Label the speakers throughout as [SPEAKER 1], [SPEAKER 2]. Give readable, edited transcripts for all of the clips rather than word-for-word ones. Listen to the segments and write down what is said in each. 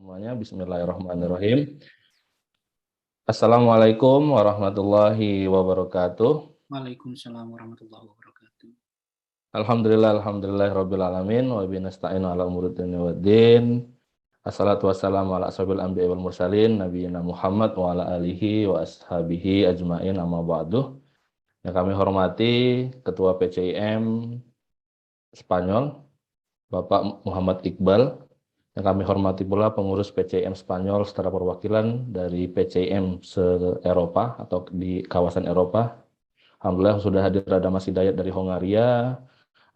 [SPEAKER 1] Semuanya, bismillahirrahmanirrahim. Assalamualaikum warahmatullahi wabarakatuh.
[SPEAKER 2] Waalaikumsalam warahmatullahi wabarakatuh.
[SPEAKER 1] Alhamdulillah, alamin. Wa bihi nasta'inu ala umuri dunya waddin. Assalatu wassalamu ala ashabil anbiya'i wal mursalin, nabiyina Muhammad wa ala alihi wa ashabihi ajmain, amma ba'du. Yang kami hormati Ketua PCIM Spanyol, Bapak Muhammad Iqbal. Yang kami hormati pula pengurus PCIM Spanyol secara perwakilan dari PCIM se-Eropa atau di kawasan Eropa. Alhamdulillah sudah hadir ada Mas Hidayat dari Hongaria,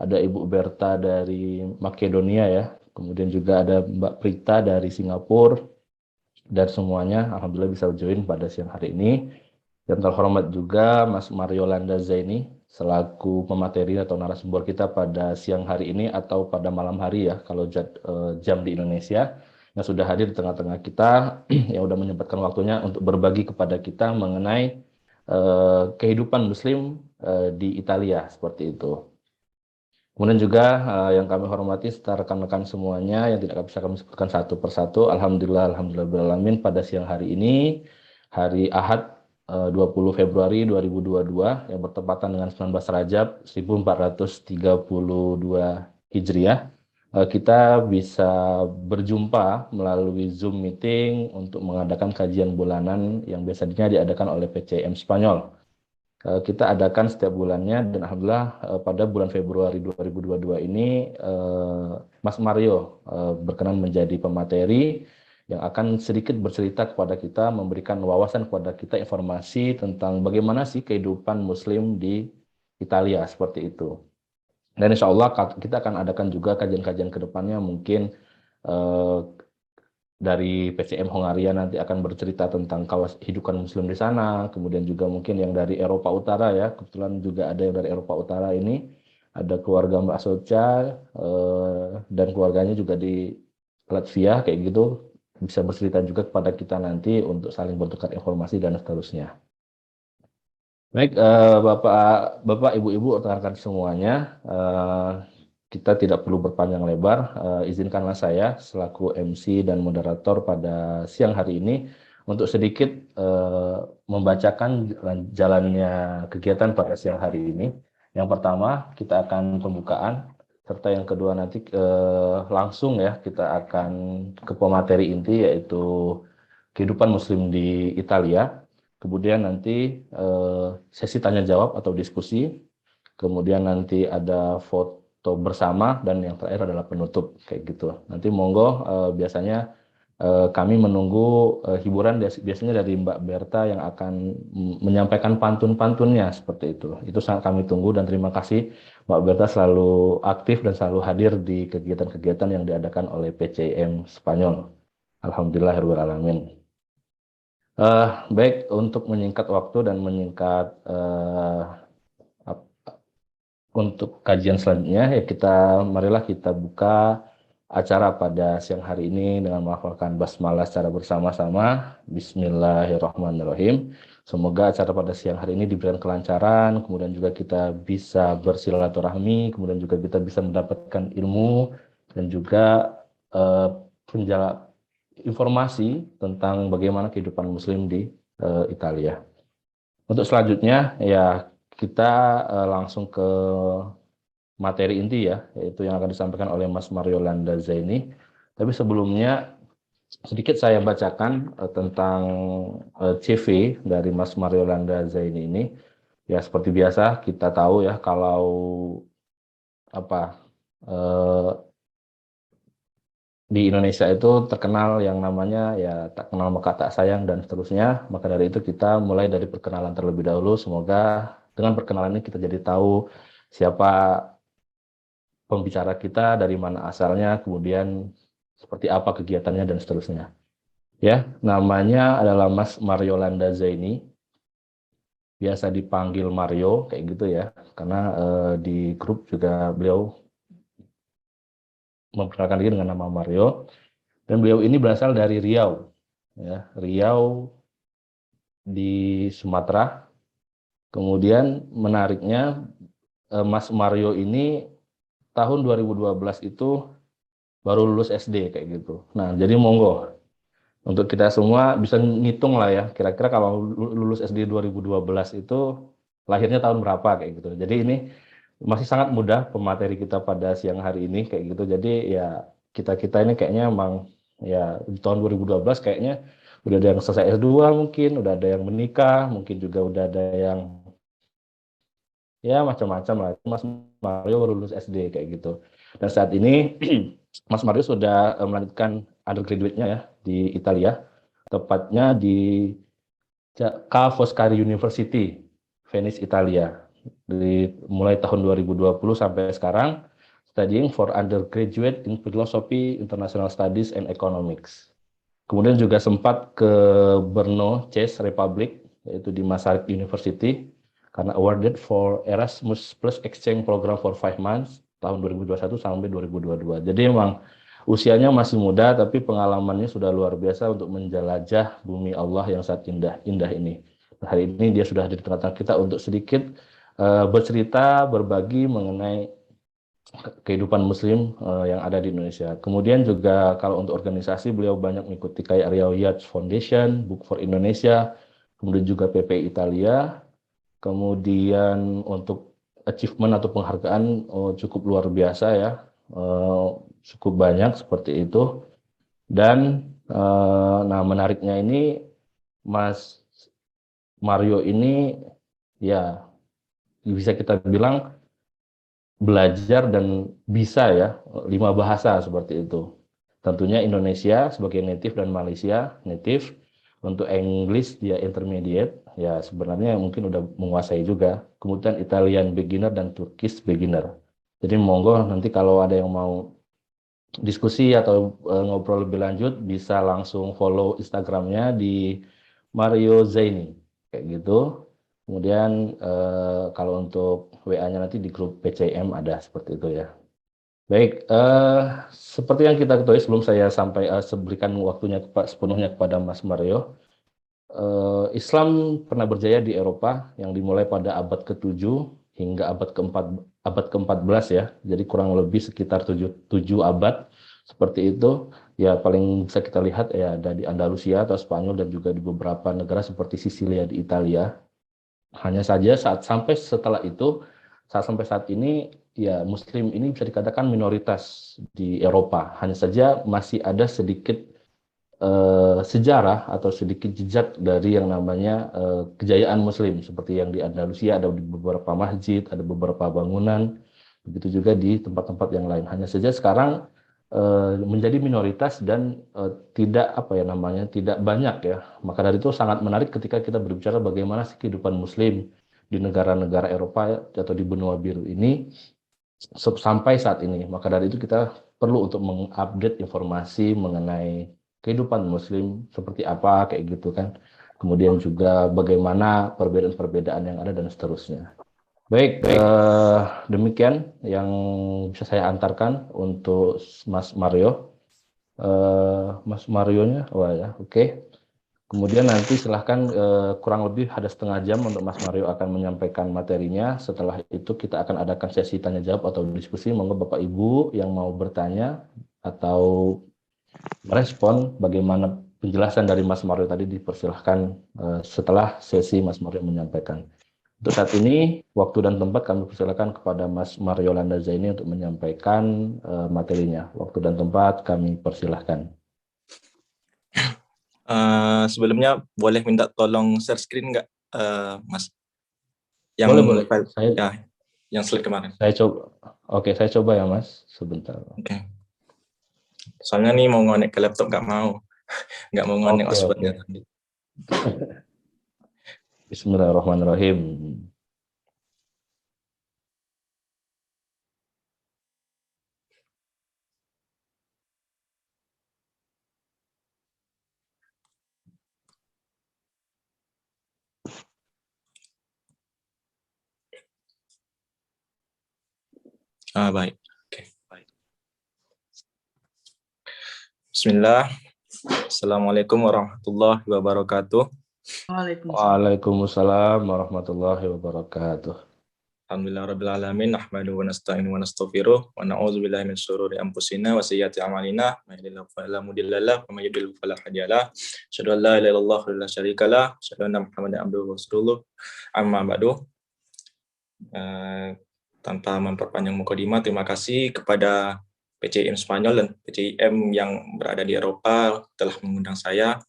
[SPEAKER 1] ada Ibu Berta dari Makedonia ya, kemudian juga ada Mbak Prita dari Singapura, dan semuanya alhamdulillah bisa join pada siang hari ini. Dan terhormat juga Mas Mario Landa Zaini selaku pemateri atau narasumber kita pada siang hari ini atau pada malam hari ya kalau jam di Indonesia, yang sudah hadir di tengah-tengah kita yang sudah menyempatkan waktunya untuk berbagi kepada kita mengenai kehidupan Muslim di Italia seperti itu. Kemudian juga yang kami hormati serta rekan-rekan semuanya yang tidak bisa kami sebutkan satu persatu. Alhamdulillah pada siang hari ini, hari Ahad 20 Februari 2022 yang bertepatan dengan 19 Rajab 1432 Hijriah, kita bisa berjumpa melalui Zoom meeting untuk mengadakan kajian bulanan yang biasanya diadakan oleh PCIM Spanyol. Kita adakan setiap bulannya dan alhamdulillah pada bulan Februari 2022 ini Mas Mario berkenan menjadi pemateri yang akan sedikit bercerita kepada kita, memberikan wawasan kepada kita informasi tentang bagaimana sih kehidupan Muslim di Italia seperti itu. Dan insya Allah kita akan adakan juga kajian-kajian ke depannya, mungkin dari PCM Hongaria nanti akan bercerita tentang kehidupan Muslim di sana, kemudian juga mungkin yang dari Eropa Utara ya, kebetulan juga ada yang dari Eropa Utara ini, ada keluarga Mbak Socha dan keluarganya juga di Latvia kayak gitu, bisa bercerita juga kepada kita nanti untuk saling bertukar informasi dan seterusnya. Baik, Bapak, Ibu-ibu, rekan-rekan semuanya, kita tidak perlu berpanjang lebar. Izinkanlah saya selaku MC dan moderator pada siang hari ini untuk sedikit membacakan jalannya kegiatan pada siang hari ini. Yang pertama, kita akan pembukaan, serta yang kedua nanti langsung ya kita akan ke pemateri inti, yaitu kehidupan Muslim di Italia. Kemudian nanti sesi tanya jawab atau diskusi. Kemudian nanti ada foto bersama dan yang terakhir adalah penutup kayak gitu. Nanti monggo, biasanya kami menunggu hiburan biasanya dari Mbak Berta yang akan menyampaikan pantun-pantunnya seperti itu. Itu sangat kami tunggu dan terima kasih Mbak Berta selalu aktif dan selalu hadir di kegiatan-kegiatan yang diadakan oleh PCIM Spanyol. Alhamdulillahirrahmanirrahim. Baik, untuk menyingkat waktu dan menyingkat untuk kajian selanjutnya ya marilah kita buka acara pada siang hari ini dengan melafalkan basmalah secara bersama-sama. Bismillahirrahmanirrahim. Semoga acara pada siang hari ini diberikan kelancaran, kemudian juga kita bisa bersilaturahmi, kemudian juga kita bisa mendapatkan ilmu dan juga informasi tentang bagaimana kehidupan Muslim di Italia. Untuk selanjutnya ya kita langsung ke materi inti ya, yaitu yang akan disampaikan oleh Mas Mario Landa Zaini. Tapi sebelumnya sedikit saya bacakan tentang CV dari Mas Mario Landa Zaini ini. Ya seperti biasa kita tahu ya kalau di Indonesia itu terkenal yang namanya ya tak kenal maka tak sayang dan seterusnya. Maka dari itu kita mulai dari perkenalan terlebih dahulu. Semoga dengan perkenalan ini kita jadi tahu siapa pembicara kita, dari mana asalnya, kemudian seperti apa kegiatannya dan seterusnya. Ya, namanya adalah Mas Mario Landa Zaini. Biasa dipanggil Mario kayak gitu ya. Karena di grup juga beliau memperkenalkan diri dengan nama Mario. Dan beliau ini berasal dari Riau, ya, Riau di Sumatera. Kemudian menariknya Mas Mario ini tahun 2012 itu baru lulus SD kayak gitu. Nah, jadi monggo untuk kita semua bisa ngitung lah ya, kira-kira kalau lulus SD 2012 itu lahirnya tahun berapa kayak gitu. Jadi ini masih sangat mudah pemateri kita pada siang hari ini kayak gitu. Jadi ya kita-kita ini kayaknya emang ya di tahun 2012 kayaknya udah ada yang selesai S2 mungkin, udah ada yang menikah, mungkin juga udah ada yang ya macam-macam lah. Mas Mario baru lulus SD kayak gitu. Dan saat ini Mas Mario sudah melanjutkan undergraduate-nya ya di Italia, tepatnya di Ca' Foscari University, Venice, Italia. Mulai tahun 2020 sampai sekarang, studying for undergraduate in philosophy, international studies, and economics. Kemudian juga sempat ke Brno, Czech Republic, yaitu di Masaryk University, karena awarded for Erasmus Plus Exchange Program for 5 months, tahun 2021 sampai 2022. Jadi memang usianya masih muda, tapi pengalamannya sudah luar biasa untuk menjelajah bumi Allah yang sangat indah ini. Hari ini dia sudah di tengah-tengah kita untuk sedikit bercerita, berbagi mengenai kehidupan Muslim yang ada di Indonesia. Kemudian juga kalau untuk organisasi beliau banyak mengikuti kayak Riau Yacht Foundation, Book for Indonesia, kemudian juga PPI Italia. Kemudian untuk achievement atau penghargaan cukup luar biasa ya, cukup banyak seperti itu. Dan nah menariknya ini Mas Mario ini ya bisa kita bilang belajar dan bisa ya 5 bahasa seperti itu. Tentunya Indonesia sebagai native dan Malaysia native. Untuk English dia intermediate, ya sebenarnya mungkin udah menguasai juga. Kemudian Italian beginner dan Turkish beginner. Jadi monggo nanti kalau ada yang mau diskusi atau ngobrol lebih lanjut bisa langsung follow Instagramnya di Mario Zaini kayak gitu. Kemudian kalau untuk WA-nya nanti di grup PCM ada seperti itu ya. Baik, seperti yang kita ketahui sebelum saya sampai berikan waktunya sepenuhnya kepada Mas Mario, Islam pernah berjaya di Eropa yang dimulai pada abad ke-7 hingga abad ke-14 ya. Jadi kurang lebih sekitar 7 abad seperti itu. Ya paling bisa kita lihat ya ada di Andalusia atau Spanyol dan juga di beberapa negara seperti Sisilia di Italia. Hanya saja sampai saat ini ya Muslim ini bisa dikatakan minoritas di Eropa. Hanya saja masih ada sedikit sejarah atau sedikit jejak dari yang namanya kejayaan Muslim seperti yang di Andalusia ada di beberapa masjid, ada beberapa bangunan, begitu juga di tempat-tempat yang lain. Hanya saja sekarang menjadi minoritas dan tidak banyak ya. Maka dari itu sangat menarik ketika kita berbicara bagaimana sih kehidupan Muslim di negara-negara Eropa atau di benua biru ini sampai saat ini. Maka dari itu kita perlu untuk mengupdate informasi mengenai kehidupan Muslim seperti apa kayak gitu kan. Kemudian juga bagaimana perbedaan-perbedaan yang ada dan seterusnya. Baik, demikian yang bisa saya antarkan untuk Mas Mario. Mas Marionya, wah ya, oke. Kemudian nanti silahkan kurang lebih ada setengah jam untuk Mas Mario akan menyampaikan materinya. Setelah itu kita akan adakan sesi tanya jawab atau diskusi. Monggo Bapak Ibu yang mau bertanya atau merespon bagaimana penjelasan dari Mas Mario tadi dipersilahkan setelah sesi Mas Mario menyampaikan. Untuk saat ini, waktu dan tempat kami persilakan kepada Mas Mario Landa Zaini untuk menyampaikan materinya. Waktu dan tempat kami persilahkan.
[SPEAKER 3] Sebelumnya boleh minta tolong share screen nggak, Mas? Yang
[SPEAKER 1] Boleh.
[SPEAKER 3] Yang slide kemarin.
[SPEAKER 1] Saya coba ya, Mas. Sebentar.
[SPEAKER 3] Oke. Soalnya nih mau ngonek ke laptop nggak mau ngonek hotspotnya tadi.
[SPEAKER 1] Bismillahirrahmanirrahim.
[SPEAKER 3] Baik. Oke. Bismillah. Assalamualaikum warahmatullahi wabarakatuh.
[SPEAKER 1] Waalaikumsalam warahmatullahi wabarakatuh.
[SPEAKER 3] Alhamdulillahirabbil alamin, nahmaduhu wa nasta'inu wa nastaghfiruh wa na'udzubillahi min syururi anfusina wa sayyiati a'malina, may yahdihillahu fala mudilla lahu wa may yudlil fala hadiya lahu. Asyhadu an la ilaha illallah wa la syarika lah, asyhadu anna Muhammadan abduhu wa rasuluh. Amma ba'du. Tanpa memperpanjang mukadimah, terima kasih kepada PCIM Spanyol dan PCIM yang berada di Eropa telah mengundang saya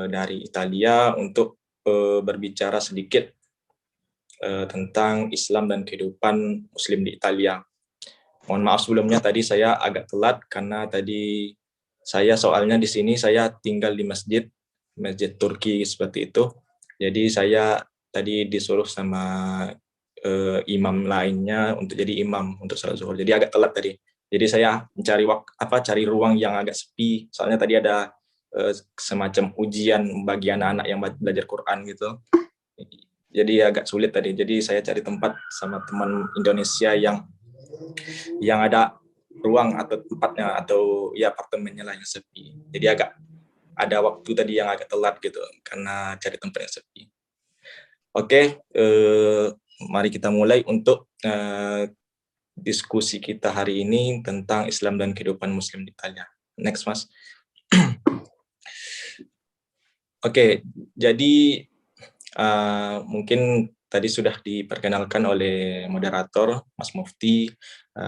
[SPEAKER 3] dari Italia untuk berbicara sedikit tentang Islam dan kehidupan Muslim di Italia. Mohon maaf sebelumnya tadi saya agak telat karena tadi saya soalnya di sini saya tinggal di masjid Turki seperti itu. Jadi saya tadi disuruh sama imam lainnya untuk jadi imam untuk salat zuhur. Jadi agak telat tadi. Jadi saya mencari cari ruang yang agak sepi. Soalnya tadi ada semacam ujian bagi anak-anak yang belajar Quran gitu. Jadi agak sulit tadi. Jadi saya cari tempat sama teman Indonesia yang ada ruang atau tempatnya atau ya apartemennya lah yang sepi. Jadi agak ada waktu tadi yang agak telat gitu karena cari tempat yang sepi. Oke, mari kita mulai untuk diskusi kita hari ini tentang Islam dan kehidupan Muslim di Italia. Next, Mas. Oke, jadi mungkin tadi sudah diperkenalkan oleh moderator Mas Mufti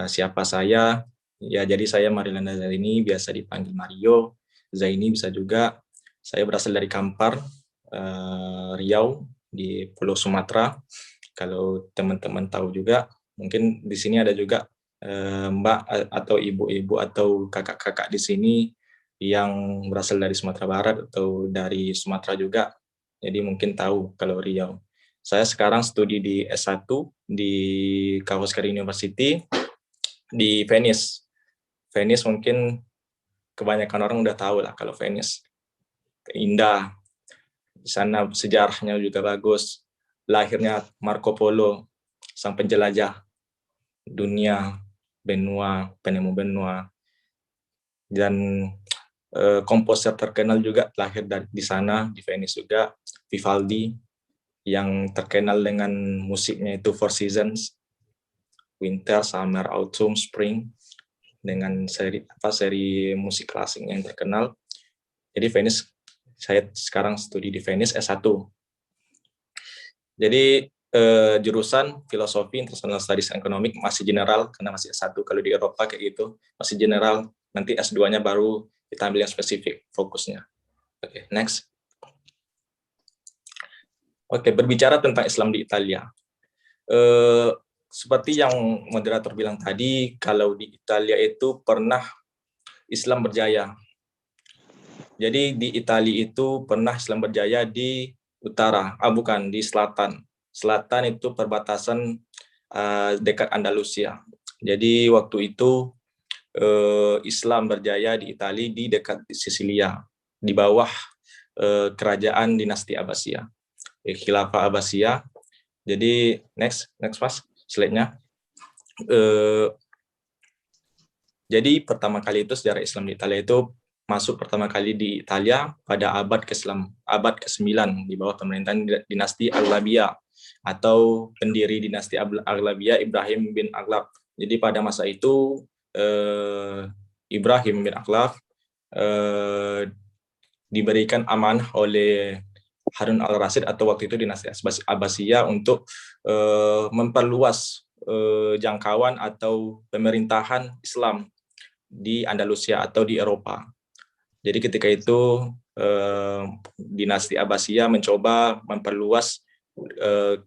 [SPEAKER 3] siapa saya. Ya, jadi saya Marilanda Zaini, biasa dipanggil Mario. Zaini bisa juga. Saya berasal dari Kampar, Riau di Pulau Sumatera. Kalau teman-teman tahu juga, mungkin di sini ada juga mbak atau ibu-ibu atau kakak-kakak di sini yang berasal dari Sumatera Barat atau dari Sumatera juga. Jadi mungkin tahu kalau Riau. Saya sekarang studi di S1 di Kawasaki University di Venice. Venice mungkin kebanyakan orang udah tahu lah kalau Venice. Indah. Di sana sejarahnya juga bagus. Lahirnya Marco Polo, sang penjelajah dunia, penemu benua. Dan komposer terkenal juga lahir di sana, di Venice juga, Vivaldi, yang terkenal dengan musiknya itu Four Seasons, Winter, Summer, Autumn, Spring, dengan seri musik klasik yang terkenal. Jadi Venice, saya sekarang studi di Venice S1. Jadi jurusan Filosofi International Studies Economic masih general, karena masih S1. Kalau di Eropa kayak gitu, masih general, nanti S2-nya baru kita ambil yang spesifik, fokusnya. Oke, next. Oke, berbicara tentang Islam di Italia. Seperti yang moderator bilang tadi, kalau di Italia itu pernah Islam berjaya. Jadi di Italia itu pernah Islam berjaya di utara, bukan, di selatan. Selatan itu perbatasan dekat Andalusia. Jadi waktu itu Islam berjaya di Italia di dekat Sisilia, di bawah kerajaan dinasti Abbasiyah, Khilafah Abbasiyah. Jadi next Mas, slide-nya. Jadi pertama kali itu sejarah Islam di Italia itu masuk pertama kali di Italia pada abad ke-9 di bawah pemerintahan dinasti Aghlabiyah atau pendiri dinasti Aghlabiyah Ibrahim bin Aghlab. Jadi pada masa itu Ibrahim bin Aghlab diberikan amanah oleh Harun al-Rasyid atau waktu itu dinasti Abbasiyah untuk memperluas jangkauan atau pemerintahan Islam di Andalusia atau di Eropa. Jadi ketika itu dinasti Abbasiyah mencoba memperluas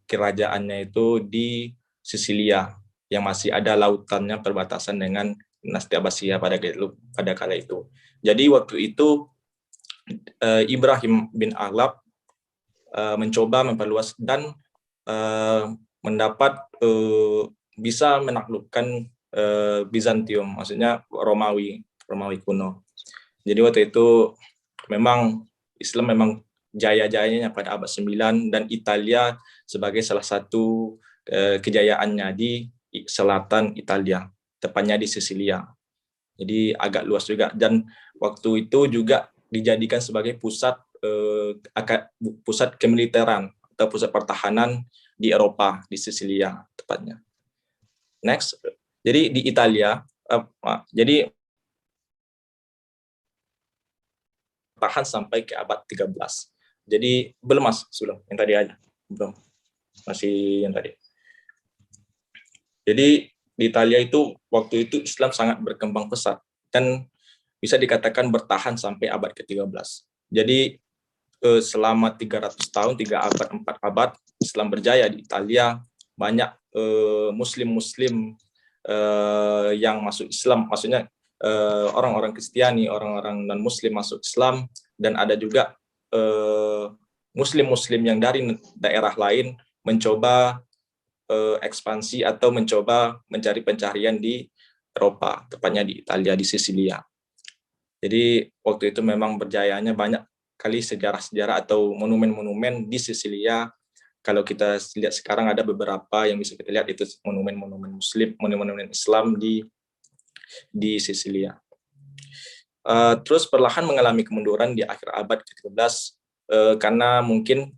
[SPEAKER 3] kerajaannya itu di Sisilia yang masih ada lautannya perbatasan dengan dinasti Abbasiyah pada kala itu. Jadi waktu itu Ibrahim bin Aghlab mencoba memperluas dan mendapat bisa menaklukkan Bizantium, maksudnya Romawi kuno. Jadi waktu itu memang Islam memang jaya-jayanya pada abad 9 dan Italia sebagai salah satu kejayaannya di selatan Italia, tepatnya di Sisilia. Jadi agak luas juga dan waktu itu juga dijadikan sebagai pusat kemiliteran atau pusat pertahanan di Eropa, di Sisilia tepatnya. Next, jadi di Italia, jadi tahan sampai ke abad 13. Jadi belum Mas, belum yang tadi aja, belum, masih yang tadi. Jadi di Italia itu waktu itu Islam sangat berkembang pesat dan bisa dikatakan bertahan sampai abad ke-13. Jadi selama 300 tahun, 3 abad, 4 abad Islam berjaya di Italia, banyak muslim-muslim yang masuk Islam, maksudnya orang-orang Kristiani, orang-orang non-muslim masuk Islam, dan ada juga muslim-muslim yang dari daerah lain mencoba ekspansi atau mencoba mencari pencaharian di Eropa, tepatnya di Italia, di Sisilia. Jadi waktu itu memang berjayanya banyak kali sejarah-sejarah atau monumen-monumen di Sisilia. Kalau kita lihat sekarang ada beberapa yang bisa kita lihat itu monumen-monumen Muslim, monumen-monumen Islam di Sisilia. Terus perlahan mengalami kemunduran di akhir abad ke-13 karena mungkin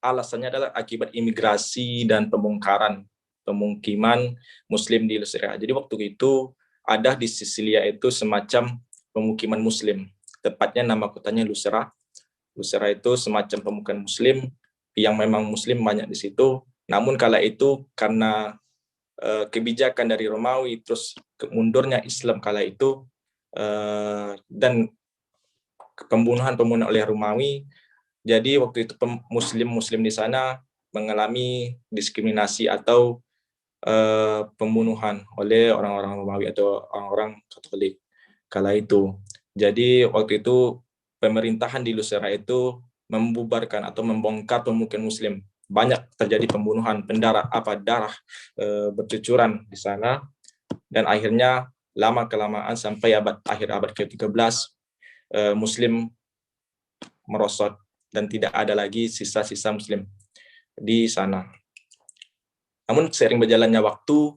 [SPEAKER 3] alasannya adalah akibat imigrasi dan pembongkaran pemukiman Muslim di Lusira. Jadi waktu itu ada di Sisilia itu semacam pemukiman Muslim, tepatnya nama kotanya Lusira. Lusira itu semacam pemukiman Muslim yang memang Muslim banyak di situ. Namun kala itu karena kebijakan dari Romawi, terus mundurnya Islam kala itu, dan pembunuhan oleh Romawi, jadi waktu itu Muslim di sana mengalami diskriminasi atau pembunuhan oleh orang-orang Romawi atau orang-orang Katolik kala itu. Jadi waktu itu pemerintahan di Lusira itu membubarkan atau membongkar pemukiman Muslim. Banyak terjadi pembunuhan, darah bercucuran di sana, dan akhirnya lama kelamaan sampai akhir abad ke-13 Muslim merosot dan tidak ada lagi sisa-sisa Muslim di sana. Namun seiring berjalannya waktu,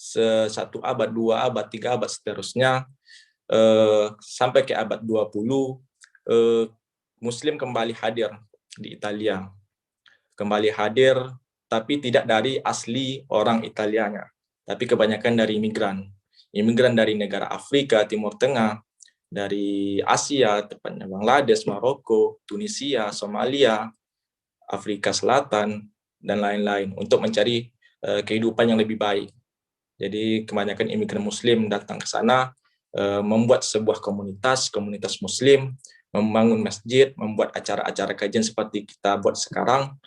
[SPEAKER 3] 1 abad, 2 abad, 3 abad seterusnya, sampai ke abad 20, Muslim kembali hadir di Italia. Kembali hadir, tapi tidak dari asli orang Italianya, tapi kebanyakan dari imigran. Imigran dari negara Afrika, Timur Tengah, dari Asia, tepatnya Bangladesh, Maroko, Tunisia, Somalia, Afrika Selatan, dan lain-lain, untuk mencari kehidupan yang lebih baik. Jadi kebanyakan imigran Muslim datang ke sana, membuat sebuah komunitas Muslim, membangun masjid, membuat acara-acara kajian seperti kita buat sekarang,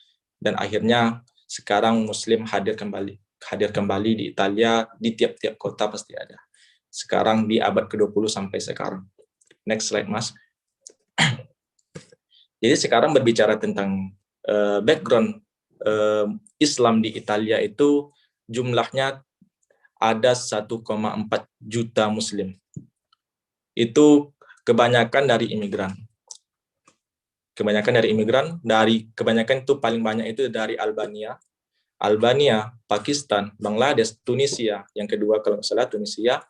[SPEAKER 3] dan akhirnya sekarang Muslim hadir kembali di Italia, di tiap-tiap kota pasti ada. Sekarang di abad ke-20 sampai sekarang. Next slide, Mas. Jadi sekarang berbicara tentang background Islam di Italia itu jumlahnya ada 1,4 juta Muslim. Itu kebanyakan dari imigran. Kebanyakan itu paling banyak itu dari Albania, Pakistan, Bangladesh, Tunisia. Yang kedua kalau nggak salah Tunisia.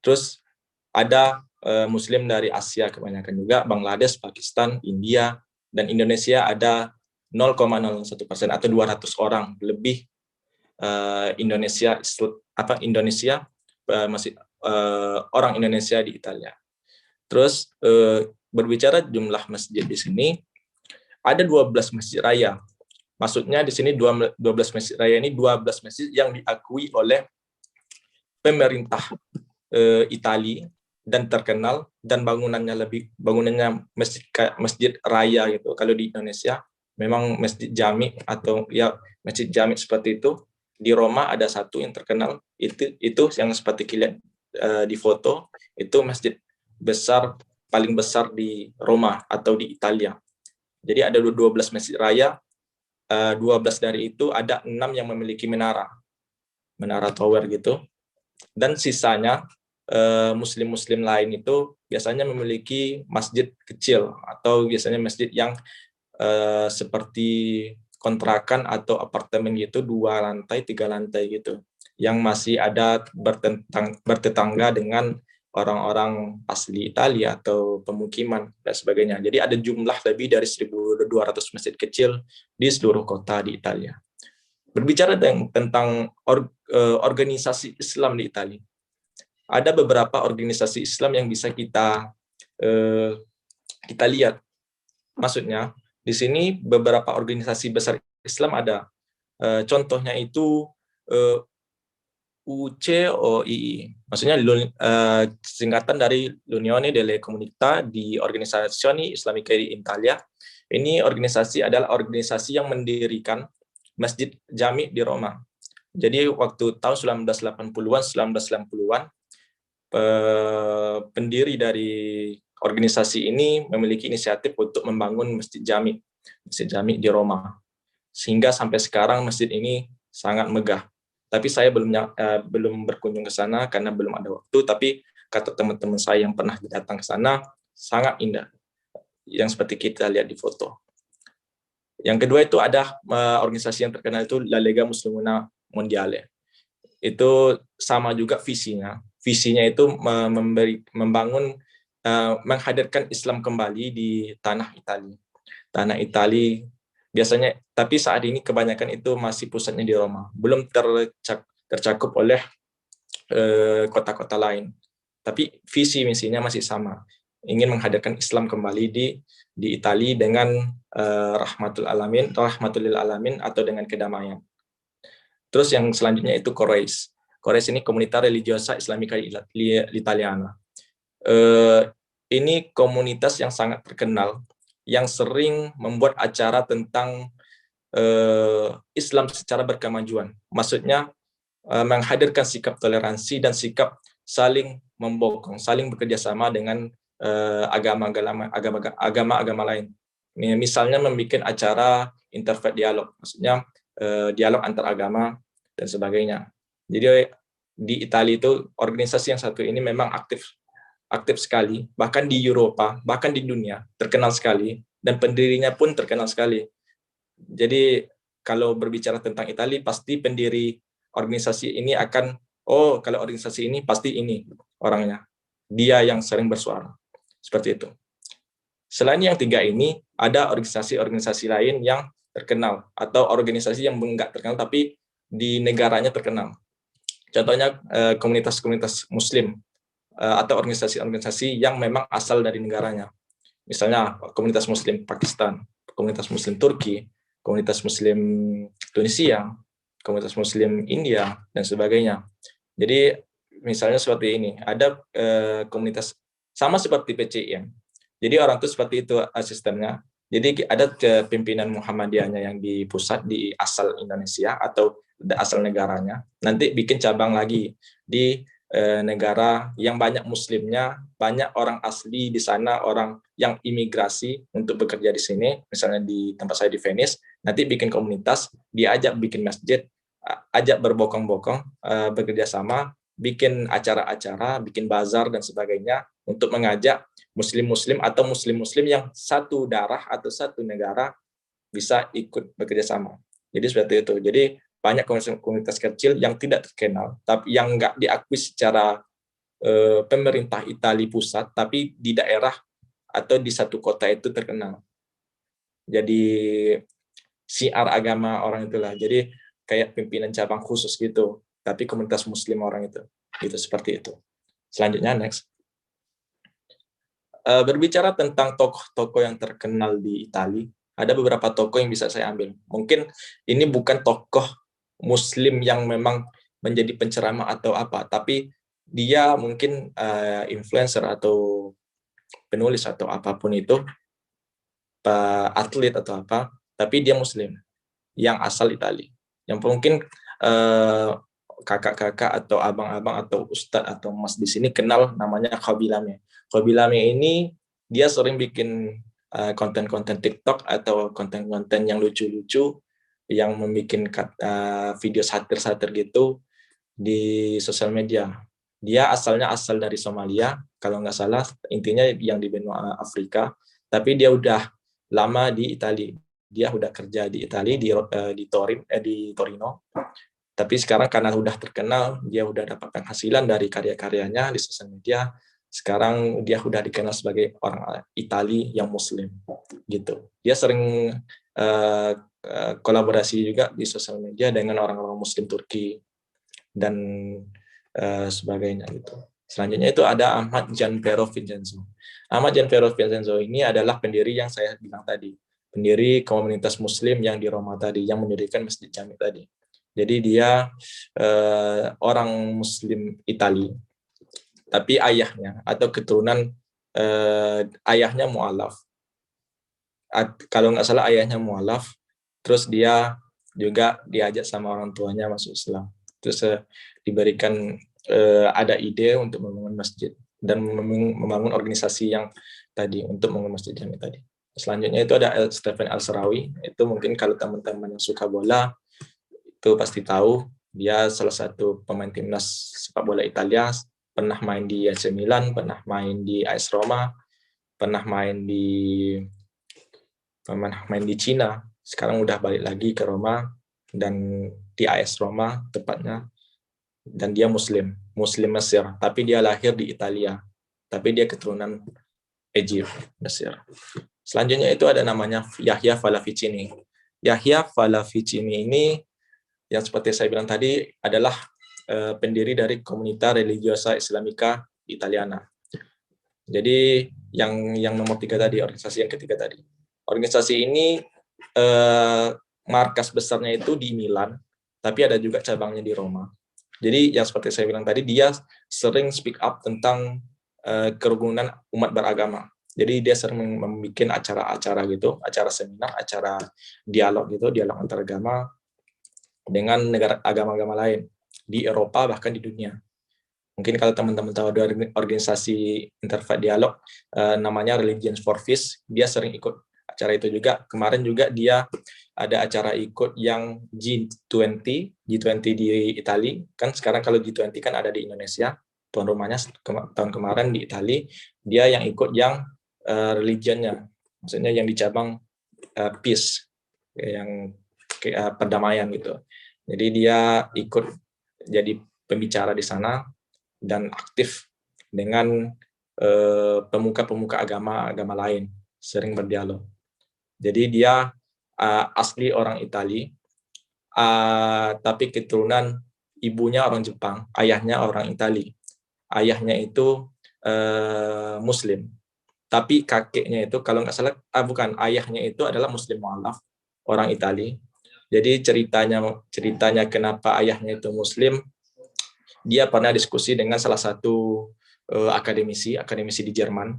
[SPEAKER 3] Terus ada Muslim dari Asia kebanyakan juga, Bangladesh, Pakistan, India, dan Indonesia ada 0,01% atau 200 orang lebih. Orang Indonesia di Italia. Terus berbicara jumlah masjid di sini, ada 12 masjid raya. Maksudnya di sini 12 masjid raya ini 12 masjid yang diakui oleh pemerintah Italia dan terkenal, dan bangunannya masjid raya gitu. Kalau di Indonesia memang masjid jami atau ya masjid jami seperti itu. Di Roma ada satu yang terkenal, itu yang seperti kalian di foto, itu masjid paling besar di Roma atau di Italia. Jadi ada 12 masjid raya, 12 dari itu ada 6 yang memiliki menara tower gitu, dan sisanya Muslim lain itu biasanya memiliki masjid kecil atau biasanya masjid yang seperti kontrakan atau apartemen gitu, 2 lantai, 3 lantai gitu, yang masih ada bertetangga dengan orang-orang asli Italia atau pemukiman dan sebagainya. Jadi ada jumlah lebih dari 1.200 masjid kecil di seluruh kota di Italia. Berbicara tentang organisasi Islam di Italia, ada beberapa organisasi Islam yang bisa kita lihat. Maksudnya, di sini beberapa organisasi besar Islam ada. Contohnya itu UCOII, maksudnya singkatan dari l'Unione delle Comunità di Organizzazioni Islamiche di Italia. Ini organisasi adalah organisasi yang mendirikan Masjid Jami di Roma. Jadi waktu tahun 1980-an, pendiri dari organisasi ini memiliki inisiatif untuk membangun Masjid Jami di Roma. Sehingga sampai sekarang masjid ini sangat megah. Tapi saya belum berkunjung ke sana karena belum ada waktu, tapi kata teman-teman saya yang pernah datang ke sana, sangat indah. Yang seperti kita lihat di foto. Yang kedua itu ada organisasi yang terkenal itu La Lega Muslimuna Mondiale. Itu sama juga visinya. Visinya itu menghadirkan Islam kembali di tanah Italia. Tanah Italia biasanya, tapi saat ini kebanyakan itu masih pusatnya di Roma, belum tercakup oleh kota-kota lain. Tapi visi misinya masih sama, ingin menghadirkan Islam kembali di Italia dengan rahmatul lil alamin atau dengan kedamaian. Terus yang selanjutnya itu Cores. Cores ini Comunità Religiosa Islamica Italiana. Ini komunitas yang sangat terkenal, yang sering membuat acara tentang Islam secara berkemajuan. Maksudnya menghadirkan sikap toleransi dan sikap saling membokong, saling bekerja sama dengan agama-agama lain. Misalnya membuat acara interfaith dialog, maksudnya dialog antar agama dan sebagainya. Jadi di Italia itu organisasi yang satu ini memang aktif sekali, bahkan di Eropa, bahkan di dunia terkenal sekali, dan pendirinya pun terkenal sekali. Jadi kalau berbicara tentang Italia, pasti pendiri organisasi ini akan, kalau organisasi ini pasti ini orangnya, dia yang sering bersuara, seperti itu. Selain yang tiga ini, ada organisasi-organisasi lain yang terkenal, atau organisasi yang enggak terkenal tapi di negaranya terkenal. Contohnya komunitas-komunitas Muslim, atau organisasi-organisasi yang memang asal dari negaranya. Misalnya komunitas Muslim Pakistan, komunitas Muslim Turki, komunitas Muslim Tunisia, komunitas Muslim India, dan sebagainya. Jadi misalnya seperti ini, ada komunitas sama seperti PCIM. Jadi orang itu seperti itu sistemnya. Jadi ada pimpinan Muhammadiyahnya yang di pusat, di asal Indonesia atau asal negaranya. Nanti bikin cabang lagi di negara yang banyak muslimnya, banyak orang asli di sana, orang yang imigrasi untuk bekerja di sini, misalnya di tempat saya di Venice, nanti bikin komunitas, diajak bikin masjid, ajak berbokong-bokong, bekerja sama, bikin acara-acara, bikin bazar dan sebagainya, untuk mengajak muslim-muslim atau muslim-muslim yang satu darah atau satu negara bisa ikut bekerja sama. Jadi seperti itu. Jadi banyak komunitas kecil yang tidak terkenal, tapi yang nggak diakui secara pemerintah Italia pusat, tapi di daerah atau di satu kota itu terkenal. Jadi siar agama orang itulah. Jadi kayak pimpinan cabang khusus gitu, tapi komunitas Muslim orang itu, gitu seperti itu. Selanjutnya next. Berbicara tentang tokoh-tokoh yang terkenal di Italia, ada beberapa tokoh yang bisa saya ambil. Mungkin ini bukan tokoh Muslim yang memang menjadi penceramah atau apa, tapi dia mungkin influencer atau penulis atau apapun itu, atlet atau apa, tapi dia Muslim yang asal Italia, yang mungkin kakak-kakak atau abang-abang atau ustadz atau mas di sini kenal, namanya Khabilame. Khabilame ini dia sering bikin konten-konten TikTok atau konten-konten yang lucu-lucu, yang membuat video satir-satir gitu di sosial media. Dia asalnya dari Somalia, kalau nggak salah, intinya yang di benua Afrika, tapi dia udah lama di Italia. Dia udah kerja di Italia, di Torino. Tapi sekarang karena udah terkenal, dia udah dapat penghasilan dari karya-karyanya di sosial media. Sekarang dia udah dikenal sebagai orang Itali yang Muslim, gitu. Dia sering kolaborasi juga di sosial media dengan orang-orang Muslim Turki dan sebagainya gitu. Selanjutnya itu ada Ahmad Gianpiero Vincenzo. Ahmad Gianpiero Vincenzo ini adalah pendiri yang saya bilang tadi, pendiri komunitas Muslim yang di Roma tadi, yang mendirikan Masjid Jami tadi. Jadi dia orang Muslim Itali, tapi ayahnya atau keturunan ayahnya mu'alaf. Kalau nggak salah ayahnya mu'alaf, terus dia juga diajak sama orang tuanya masuk Islam. Terus diberikan ada ide untuk membangun masjid dan membangun organisasi yang tadi untuk membangun Masjid Jami tadi. Selanjutnya itu ada Stephen Al-Sarawi. Itu mungkin kalau teman-teman yang suka bola itu pasti tahu, dia salah satu pemain timnas sepak bola Italia, pernah main di AC Milan, pernah main di AS Roma, pernah main di Cina. Sekarang udah balik lagi ke Roma dan di AS Roma tepatnya. Dan dia Muslim Mesir, tapi dia lahir di Italia, tapi dia keturunan Egypt, Mesir. Selanjutnya itu ada namanya Yahya Falafitini. Yahya Falafitini ini yang seperti saya bilang tadi adalah pendiri dari Comunità Religiosa Islamica Italiana. Jadi yang nomor 3 tadi, organisasi yang ketiga tadi. Organisasi ini markas besarnya itu di Milan, tapi ada juga cabangnya di Roma. Jadi yang seperti saya bilang tadi, dia sering speak up tentang kerukunan umat beragama. Jadi dia sering membuat acara-acara gitu, acara seminar, acara dialog gitu, dialog antar agama dengan negara agama-agama lain di Eropa bahkan di dunia. Mungkin kalau teman-teman tahu ada organisasi interfaith dialog namanya Religions for Peace, dia sering ikut acara itu juga. Kemarin juga dia ada acara ikut yang G20 di Italia. Kan sekarang kalau G20 kan ada di Indonesia, tuan rumahnya tahun kemarin di Italia, dia yang ikut yang religionnya, maksudnya yang di cabang peace, yang perdamaian gitu. Jadi dia ikut jadi pembicara di sana dan aktif dengan pemuka-pemuka agama lain, sering berdialog. Jadi dia asli orang Itali, tapi keturunan ibunya orang Jepang, ayahnya orang Itali. Ayahnya itu Muslim, tapi kakeknya itu kalau nggak salah, ayahnya itu adalah Muslim mu'alaf, orang Itali. Jadi ceritanya kenapa ayahnya itu Muslim, dia pernah diskusi dengan salah satu akademisi di Jerman.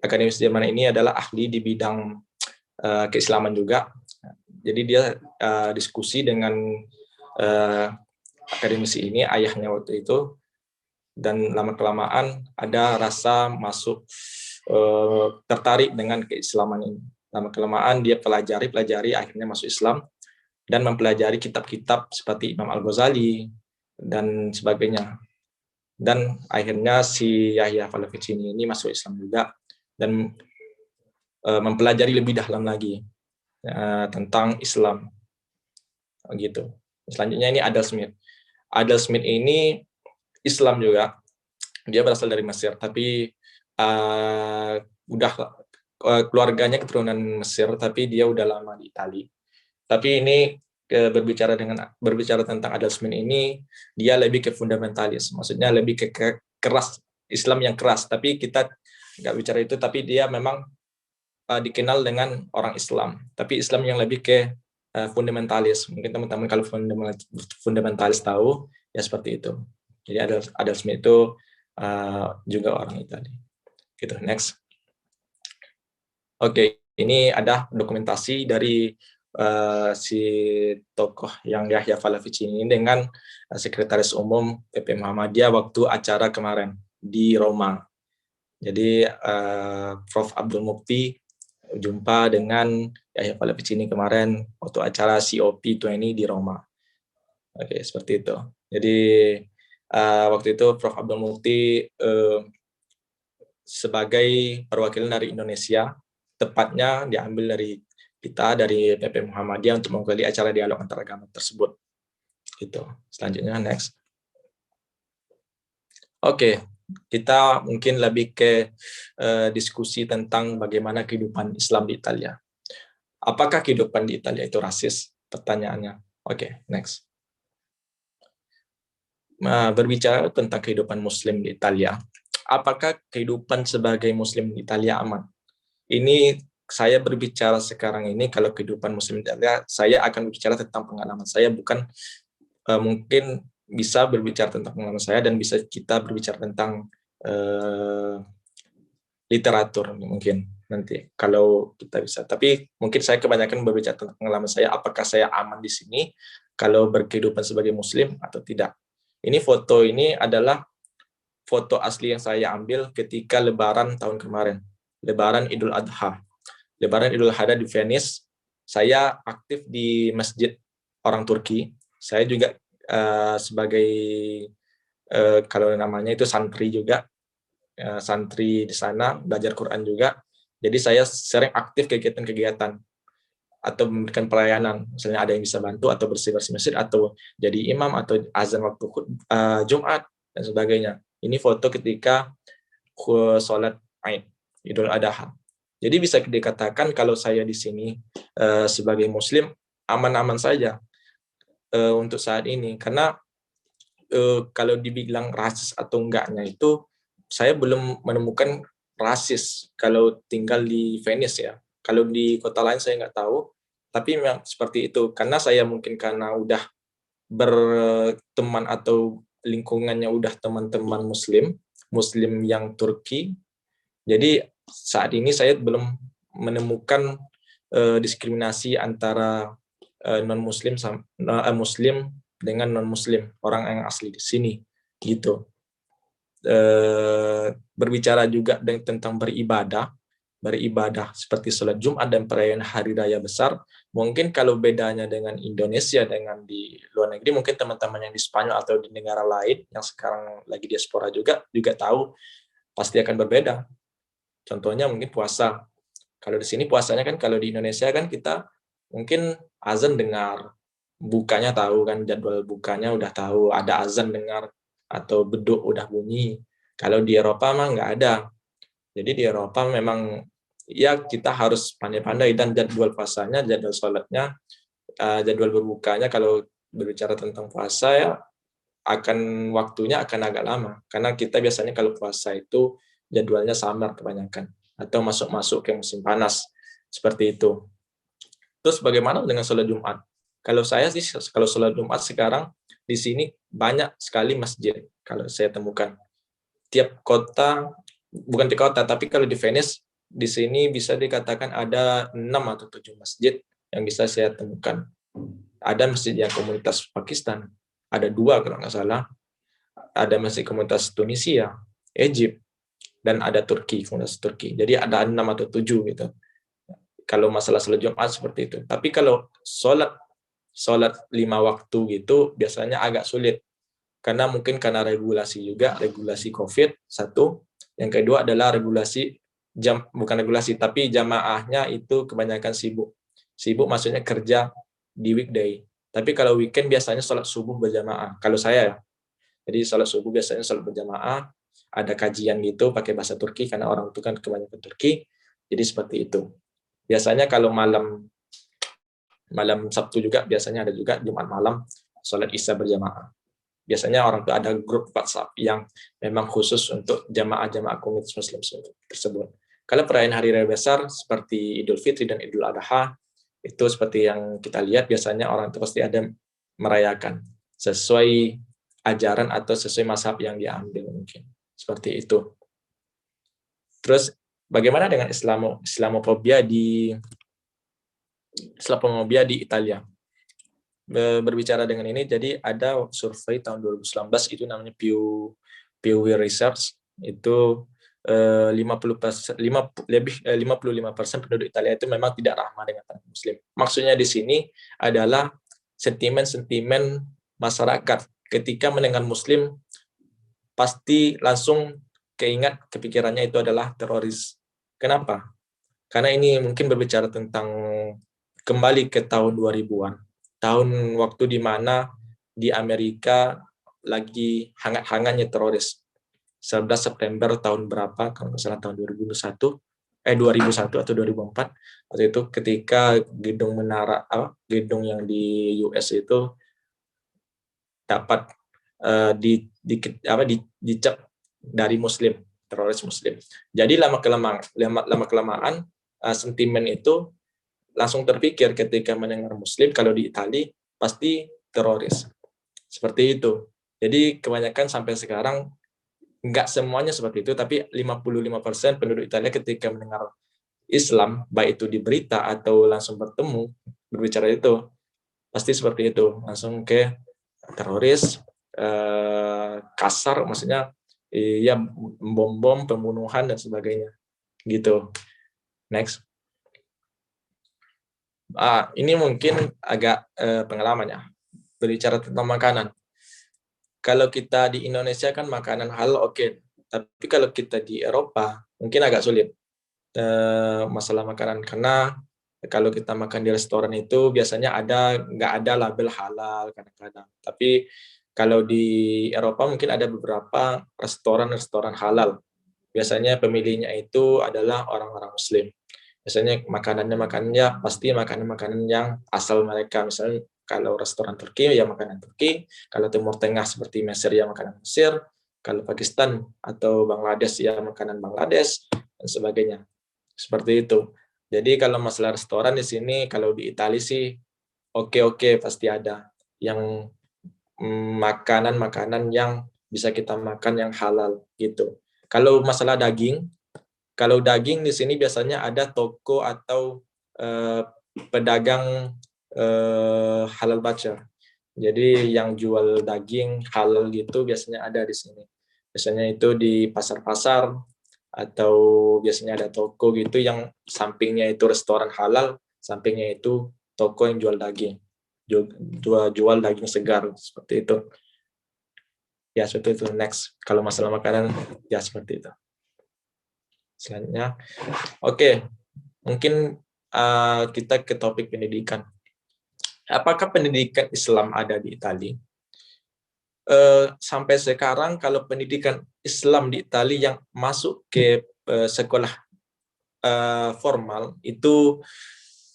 [SPEAKER 3] Akademisi Jerman ini adalah ahli di bidang keislaman juga. Jadi dia diskusi dengan akademisi ini, ayahnya waktu itu, dan lama-kelamaan ada rasa tertarik dengan keislaman ini. Lama-kelamaan dia pelajari, akhirnya masuk Islam dan mempelajari kitab-kitab seperti Imam Al-Ghazali dan sebagainya. Dan akhirnya si Yahya Falafitini ini masuk Islam juga dan mempelajari lebih dalam lagi tentang Islam gitu. Selanjutnya ini Adam Smith. Adam Smith ini Islam juga, dia berasal dari Mesir, tapi keluarganya keturunan Mesir, tapi dia udah lama di Italia. Tapi ini berbicara tentang Adam Smith ini, dia lebih ke fundamentalis, maksudnya lebih ke keras, Islam yang keras. Tapi kita nggak bicara itu, tapi dia memang dikenal dengan orang Islam, tapi Islam yang lebih ke fundamentalis. Mungkin teman-teman kalau fundamentalis tahu, ya seperti itu. Jadi Adam Smith itu juga orang Italia. Gitu, next. Oke, ini ada dokumentasi dari si tokoh yang Yahya Falafitini ini dengan Sekretaris Umum PP Muhammadiyah waktu acara kemarin di Roma. Jadi Prof. Abdul Mukti jumpa dengan Yahya Falafitini kemarin waktu acara COP20 di Roma. Oke, seperti itu. Jadi waktu itu Prof. Abdul Mukti sebagai perwakilan dari Indonesia, tepatnya diambil dari kita, dari PP Muhammadiyah untuk mengikuti acara dialog antaragama tersebut. Itu. Selanjutnya next. Oke, kita mungkin lebih ke diskusi tentang bagaimana kehidupan Islam di Italia. Apakah kehidupan di Italia itu rasis? Pertanyaannya. Oke, next. Berbicara tentang kehidupan Muslim di Italia, apakah kehidupan sebagai Muslim di Italia aman? Ini saya berbicara sekarang ini, kalau kehidupan Muslim di Italia, saya akan berbicara tentang pengalaman saya, bukan mungkin bisa berbicara tentang pengalaman saya dan bisa kita berbicara tentang literatur mungkin nanti kalau kita bisa. Tapi mungkin saya kebanyakan berbicara tentang pengalaman saya, apakah saya aman di sini kalau berkehidupan sebagai Muslim atau tidak. Ini foto ini adalah foto asli yang saya ambil ketika Lebaran tahun kemarin, Lebaran Idul Adha. Lebaran Idul Adha di Venice. Saya aktif di masjid orang Turki. Saya juga sebagai kalau namanya itu santri juga, santri di sana, belajar Quran juga. Jadi saya sering aktif kegiatan-kegiatan atau memberikan pelayanan. Misalnya ada yang bisa bantu atau bersih-bersih masjid atau jadi imam atau azan waktu Jumat dan sebagainya. Ini foto ketika sholat Aid Idul Adha. Jadi bisa dikatakan kalau saya di sini sebagai Muslim aman-aman saja untuk saat ini, karena kalau dibilang rasis atau enggaknya itu saya belum menemukan rasis kalau tinggal di Venice ya. Kalau di kota lain saya nggak tahu, tapi memang seperti itu. Karena saya mungkin karena udah berteman atau lingkungannya udah teman-teman Muslim yang Turki. Jadi saat ini saya belum menemukan diskriminasi antara non-Muslim Muslim dengan non-Muslim, orang yang asli di sini gitu. Berbicara juga tentang beribadah seperti sholat Jumat dan perayaan hari raya besar. Mungkin kalau bedanya dengan Indonesia dengan di luar negeri, mungkin teman-teman yang di Spanyol atau di negara lain yang sekarang lagi diaspora juga tahu pasti akan berbeda. Contohnya mungkin puasa. Kalau di sini puasanya kan, kalau di Indonesia kan kita mungkin azan dengar, bukanya tahu kan, jadwal bukanya udah tahu, ada azan dengar atau beduk udah bunyi. Kalau di Eropa mah nggak ada. Jadi di Eropa memang ya kita harus pandai-pandai, dan jadwal puasanya, jadwal sholatnya, jadwal berbukanya kalau berbicara tentang puasa ya waktunya akan agak lama, karena kita biasanya kalau puasa itu jadwalnya samar kebanyakan atau masuk ke musim panas seperti itu. Terus bagaimana dengan sholat Jumat? Kalau saya sih, kalau sholat Jumat sekarang di sini banyak sekali masjid kalau saya temukan. Tiap kota, bukan di kota, tapi kalau di Venice, di sini bisa dikatakan ada 6 atau 7 masjid yang bisa saya temukan. Ada masjid yang komunitas Pakistan, ada 2 kalau nggak salah, ada masjid komunitas Tunisia, Egypt, dan ada Turki, komunitas Turki. Jadi ada 6 atau 7 gitu. Kalau masalah sholat Jumat seperti itu. Tapi kalau sholat 5 waktu gitu, biasanya agak sulit. Karena mungkin karena regulasi juga, regulasi COVID, satu. Yang kedua adalah regulasi, bukan regulasi, tapi jamaahnya itu kebanyakan sibuk. Sibuk maksudnya kerja di weekday. Tapi kalau weekend biasanya sholat subuh berjamaah. Kalau saya ya. Jadi sholat subuh biasanya sholat berjamaah, ada kajian gitu pakai bahasa Turki, karena orang itu kan kebanyakan Turki. Jadi seperti itu. Biasanya kalau malam Sabtu juga, biasanya ada juga Jumat malam, sholat Isya berjamaah. Biasanya orang itu ada grup WhatsApp yang memang khusus untuk jamaah-jamaah komunitas Muslim tersebut. Kalau perayaan hari raya besar seperti Idul Fitri dan Idul Adha, itu seperti yang kita lihat, biasanya orang itu pasti ada merayakan sesuai ajaran atau sesuai mazhab yang dia ambil mungkin. Seperti itu. Terus bagaimana dengan Islamofobia di Italia? Berbicara dengan ini, jadi ada survei tahun 2019 itu namanya Pew Research, itu 55% penduduk Italia itu memang tidak ramah dengan Muslim. Maksudnya di sini adalah sentimen masyarakat ketika mendengar Muslim pasti langsung kepikirannya itu adalah teroris. Kenapa? Karena ini mungkin berbicara tentang kembali ke tahun 2000-an. Tahun waktu di mana di Amerika lagi hangat-hangatnya teroris. 11 September tahun berapa, kalau nggak salah tahun 2001 atau 2004, waktu itu ketika gedung yang di US itu dapat dicap dari Muslim, teroris Muslim. Jadi lama kelamaan sentimen itu langsung terpikir ketika mendengar Muslim, kalau di Italia pasti teroris. Seperti itu. Jadi kebanyakan sampai sekarang nggak semuanya seperti itu, tapi 55% penduduk Italia ketika mendengar Islam, baik itu di berita atau langsung berbicara itu, pasti seperti itu, langsung ke teroris, kasar, maksudnya ya bom-bom, pembunuhan dan sebagainya, gitu. Next. Ini mungkin agak pengalamannya, berbicara tentang makanan. Kalau kita di Indonesia kan makanan halal oke. Tapi kalau kita di Eropa mungkin agak sulit masalah makanan, karena kalau kita makan di restoran itu biasanya nggak ada label halal kadang-kadang. Tapi kalau di Eropa mungkin ada beberapa restoran halal. Biasanya pemiliknya itu adalah orang-orang Muslim. Biasanya makanannya pasti makanan-makanan yang asal mereka. Misalnya kalau restoran Turki ya makanan Turki, kalau Timur Tengah seperti Mesir ya makanan Mesir, kalau Pakistan atau Bangladesh ya makanan Bangladesh dan sebagainya. Seperti itu. Jadi kalau masalah restoran di sini, kalau di Italia sih oke pasti ada yang makanan-makanan yang bisa kita makan yang halal gitu. Kalau masalah daging di sini biasanya ada toko atau pedagang halal baca. Jadi yang jual daging halal gitu biasanya ada di sini. Biasanya itu di pasar-pasar atau biasanya ada toko gitu yang sampingnya itu restoran halal, sampingnya itu toko yang jual daging. Jual daging segar seperti itu. Ya, seperti itu. Next. Kalau masalah makanan ya seperti itu. Selanjutnya. Oke. Mungkin kita ke topik pendidikan. Apakah pendidikan Islam ada di Italia? Sampai sekarang kalau pendidikan Islam di Italia yang masuk ke sekolah formal itu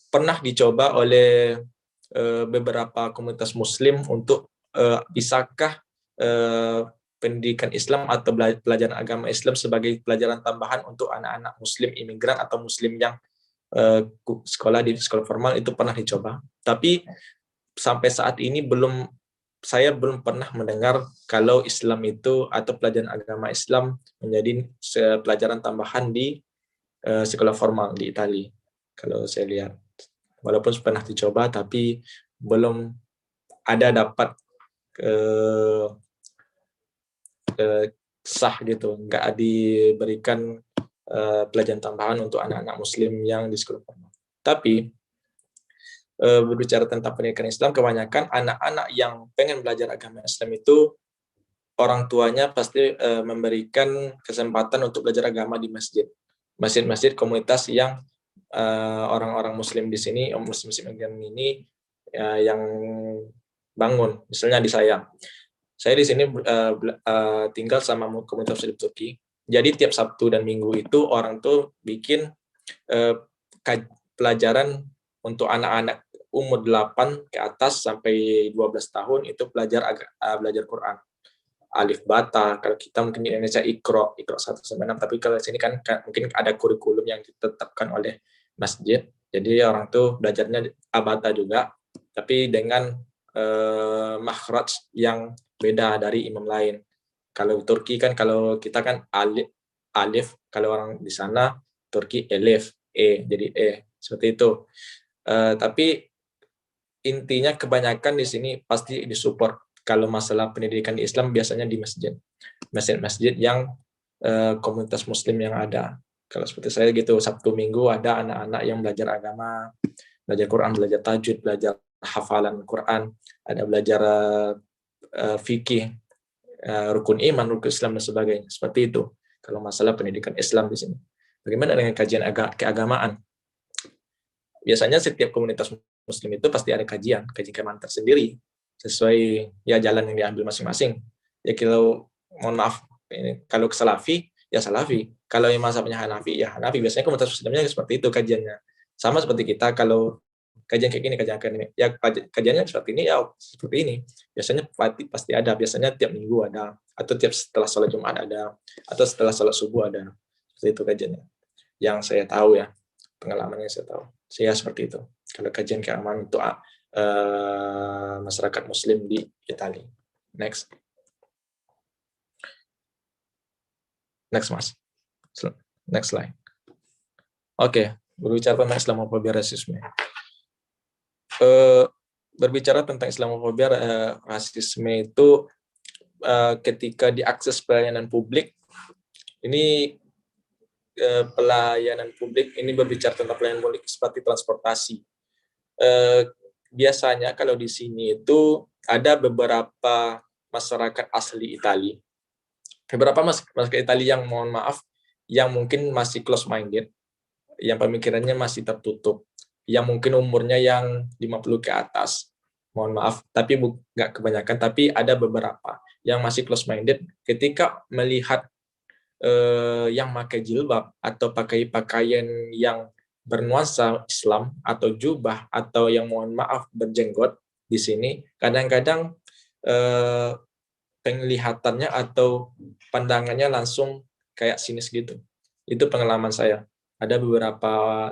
[SPEAKER 3] pernah dicoba oleh beberapa komunitas Muslim untuk bisakah pendidikan Islam atau pelajaran agama Islam sebagai pelajaran tambahan untuk anak-anak Muslim imigran atau Muslim yang sekolah di sekolah formal, itu pernah dicoba. Tapi sampai saat ini saya belum pernah mendengar kalau Islam itu atau pelajaran agama Islam menjadi pelajaran tambahan di sekolah formal di Italia. Kalau saya lihat, walaupun pernah dicoba tapi belum ada dapat sah gitu, nggak diberikan pelajaran tambahan untuk anak-anak Muslim yang di sekolah formal. Tapi berbicara tentang pendidikan Islam, kebanyakan anak-anak yang pengen belajar agama Islam itu orang tuanya pasti memberikan kesempatan untuk belajar agama di masjid komunitas yang orang-orang Muslim di sini, Muslim ini yang bangun. Misalnya di saya di sini tinggal sama komunitas Muslim Turki. Jadi tiap Sabtu dan Minggu itu orang tuh bikin pelajaran untuk anak-anak umur 8 ke atas sampai 12 tahun itu belajar Quran. Alif Bata, kalau kita mungkin di Indonesia Iqra 1 sampai 6, tapi kalau di sini kan mungkin ada kurikulum yang ditetapkan oleh masjid. Jadi orang tuh belajarnya Abata juga, tapi dengan makhraj yang beda dari imam lain. Kalau Turki kan, kalau kita kan alif, kalau orang di sana Turki elif, jadi seperti itu. Tapi intinya kebanyakan di sini pasti disupport. Kalau masalah pendidikan di Islam biasanya di masjid yang komunitas Muslim yang ada. Kalau seperti saya gitu, Sabtu Minggu ada anak-anak yang belajar agama, belajar Quran, belajar tajwid, belajar hafalan Quran, ada belajar fikih, rukun iman, rukun Islam dan sebagainya. Seperti itu kalau masalah pendidikan Islam di sini. Bagaimana dengan kajian keagamaan? Biasanya setiap komunitas Muslim itu pasti ada kajian keagamaan tersendiri. sesuai ya jalan yang diambil masing-masing. Ya kalau mohon maaf, kalau Salafi ya Salafi, kalau yang mazhabnya Hanafi ya Hanafi. Biasanya komunitas Muslimnya seperti itu kajiannya. Sama seperti kita kalau kajian kayak gini, kajian ini, ya kajiannya seperti ini ya seperti ini. Biasanya pasti ada, biasanya tiap minggu ada, atau tiap setelah sholat Jumat ada, atau setelah sholat subuh ada. Seperti itu kajiannya. Yang saya tahu ya, pengalamannya saya tahu. Saya seperti itu. Kalau kajian keamanan untuk masyarakat Muslim di Italia. Next Mas. Next slide. Oke, berbicara tentang Islamofobia rasisme. Berbicara tentang Islamofobia rasisme itu ketika diakses pelayanan publik, ini pelayanan publik ini berbicara tentang pelayanan publik seperti transportasi. Biasanya kalau di sini itu ada beberapa masyarakat asli Italia, beberapa masyarakat Italia yang mohon maaf, yang mungkin masih close minded, yang pemikirannya masih tertutup, yang mungkin umurnya yang 50 ke atas, mohon maaf, tapi nggak kebanyakan, tapi ada beberapa yang masih close minded ketika melihat yang pakai jilbab atau pakai pakaian yang bernuansa Islam atau jubah atau yang mohon maaf berjenggot di sini, kadang-kadang penglihatannya atau pandangannya langsung kayak sinis gitu. Itu pengalaman saya. Ada beberapa,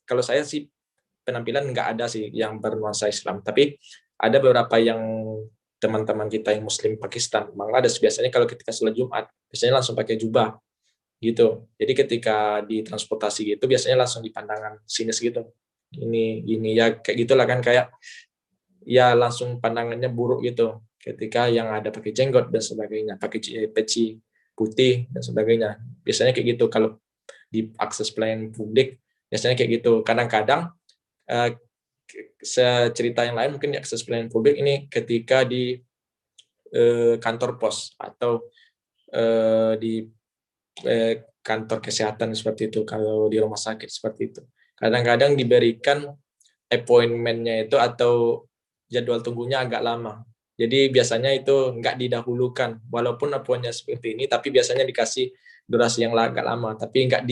[SPEAKER 3] kalau saya sih penampilan nggak ada sih yang bernuansa Islam, tapi ada beberapa yang teman-teman kita yang Muslim Pakistan, Bangladesh, biasanya kalau ketika sholat Jumat, biasanya langsung pakai jubah gitu. Jadi ketika di transportasi gitu, biasanya langsung dipandangkan sinis gitu. Gini ya, kayak gitulah kan, kayak ya langsung pandangannya buruk gitu. Ketika yang ada pakai jenggot dan sebagainya, pakai peci putih dan sebagainya. Biasanya kayak gitu kalau di akses pelayanan publik, biasanya kayak gitu. Kadang-kadang cerita yang lain mungkin di akses pelayanan publik ini ketika di kantor pos atau di kantor kesehatan seperti itu, kalau di rumah sakit seperti itu. Kadang-kadang diberikan appointment-nya itu atau jadwal tunggunya agak lama. Jadi biasanya itu nggak didahulukan, walaupun appointment-nya seperti ini, tapi biasanya dikasih durasi yang agak lama, tapi nggak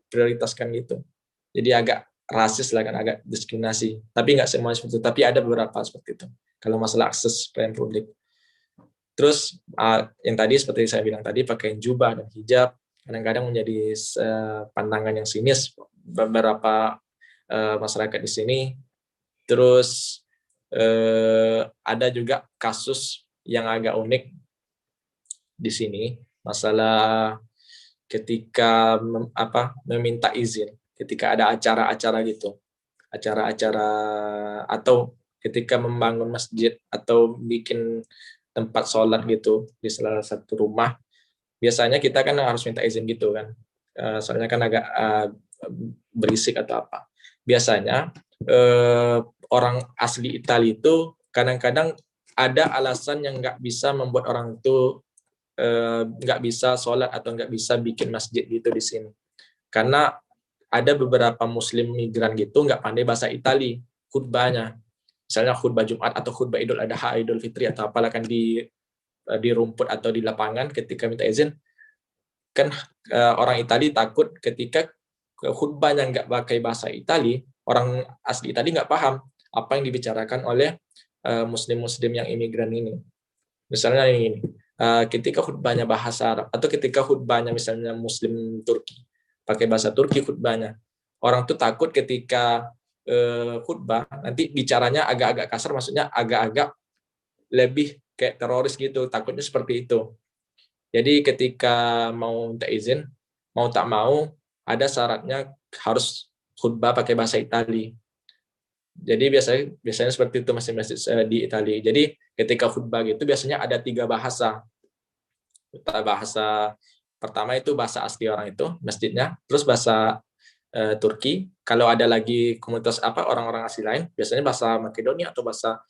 [SPEAKER 3] prioritaskan gitu. Jadi agak rasis lah kan, agak diskriminasi. Tapi nggak semuanya seperti itu, tapi ada beberapa seperti itu. Kalau masalah akses pelayanan publik. Terus yang tadi seperti saya bilang tadi, pakaian jubah dan hijab kadang-kadang menjadi pandangan yang sinis beberapa masyarakat di sini. Terus ada juga kasus yang agak unik di sini, masalah ketika meminta izin ketika ada acara-acara gitu, acara-acara atau ketika membangun masjid atau bikin tempat sholat gitu di salah satu rumah, biasanya kita kan harus minta izin gitu kan, soalnya kan agak berisik atau apa. Biasanya orang asli Italia itu kadang-kadang ada alasan yang nggak bisa membuat orang itu nggak bisa sholat atau nggak bisa bikin masjid gitu di sini. Karena ada beberapa Muslim migran gitu nggak pandai bahasa Itali khutbahnya. Misalnya khutbah Jumat atau khutbah Idul Adha, Idul Fitri atau apalah kan di rumput atau di lapangan ketika minta izin, kan orang Itali takut ketika khutbahnya nggak pakai bahasa Itali, orang asli Itali nggak paham apa yang dibicarakan oleh Muslim-Muslim yang imigran ini. Misalnya ini, ketika khutbahnya bahasa Arab atau ketika khutbahnya misalnya Muslim Turki pakai bahasa Turki khutbahnya, orang tuh takut ketika khutbah nanti bicaranya agak-agak kasar, maksudnya agak-agak lebih kayak teroris gitu, takutnya seperti itu. Jadi ketika mau minta izin, mau tak mau ada syaratnya harus khutbah pakai bahasa Itali. Jadi biasanya seperti itu masing-masing di Italia. Jadi ketika khutbah gitu biasanya ada 3 bahasa. Bahasa pertama itu bahasa asli orang itu, masjidnya, terus bahasa Turki. Kalau ada lagi komunitas orang-orang asli lain, biasanya bahasa Makedonia atau bahasa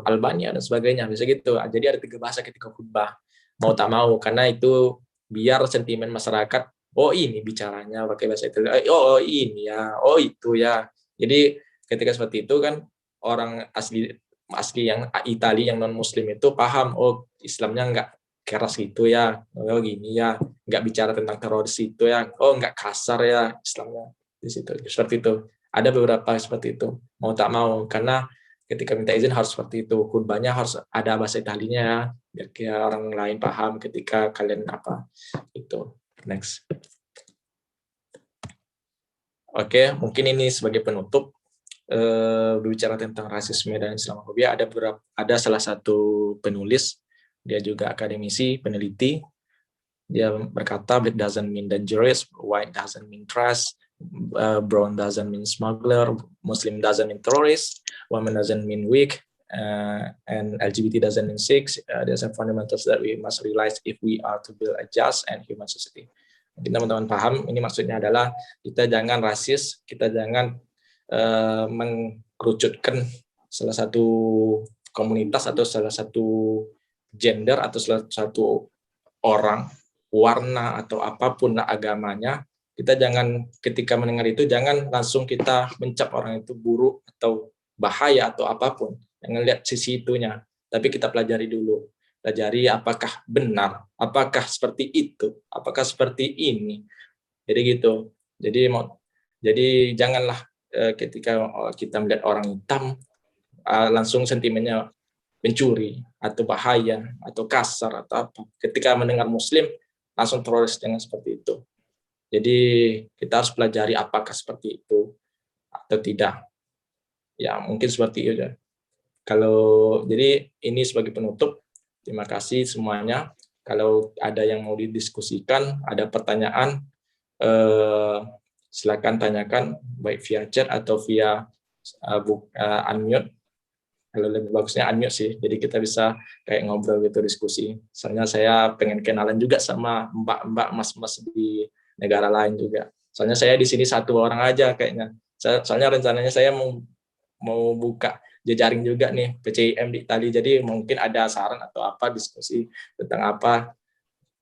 [SPEAKER 3] Albania dan sebagainya. Bisa gitu. Jadi ada 3 bahasa ketika khutbah. Mau tak mau, karena itu biar sentimen masyarakat, oh ini bicaranya pakai bahasa Italia, oh ini ya, oh itu ya. Jadi ketika seperti itu kan orang asli asli yang Italia yang non Muslim itu paham, oh Islamnya nggak keras gitu ya, oh gini ya, nggak bicara tentang teroris itu ya, oh nggak kasar ya Islamnya di situ, seperti itu. Ada beberapa seperti itu, mau tak mau, karena ketika minta izin harus seperti itu, khutbahnya harus ada bahasa Italianya ya, biar orang lain paham ketika kalian apa itu. Next. Oke, mungkin ini sebagai penutup. Berbicara tentang rasisme dan Islamofobia, ada salah satu penulis, dia juga akademisi, peneliti. Dia berkata, black doesn't mean dangerous, white doesn't mean trash, brown doesn't mean smuggler, Muslim doesn't mean terrorist, woman doesn't mean weak, and LGBT doesn't mean sick. There's some fundamentals that we must realize if we are to build a just and human society. Mungkin teman-teman paham, ini maksudnya adalah kita jangan rasis, kita jangan mengkerucutkan salah satu komunitas atau salah satu gender atau salah satu orang, warna atau apapun agamanya. Kita jangan ketika mendengar itu jangan langsung kita mencap orang itu buruk atau bahaya atau apapun. Jangan lihat sisi itunya, tapi kita pelajari dulu. Pelajari apakah benar, apakah seperti itu, apakah seperti ini. Jadi gitu. Jadi janganlah ketika kita melihat orang hitam langsung sentimennya mencuri atau bahaya atau kasar atau apa. Ketika mendengar Muslim langsung teroris, dengan seperti itu. Jadi kita harus pelajari apakah seperti itu atau tidak. Ya mungkin seperti itu. Jadi ini sebagai penutup. Terima kasih semuanya. Kalau ada yang mau didiskusikan, ada pertanyaan, silakan tanyakan baik via chat atau via unmute. Kalau lebih bagusnya unmute sih, jadi kita bisa kayak ngobrol gitu, diskusi. Soalnya saya pengen kenalan juga sama mbak-mbak, mas-mas di negara lain juga. Soalnya saya di sini satu orang aja kayaknya. Soalnya rencananya saya mau buka jejaring juga nih, PCIM di Italia. Jadi mungkin ada saran atau apa, diskusi tentang apa.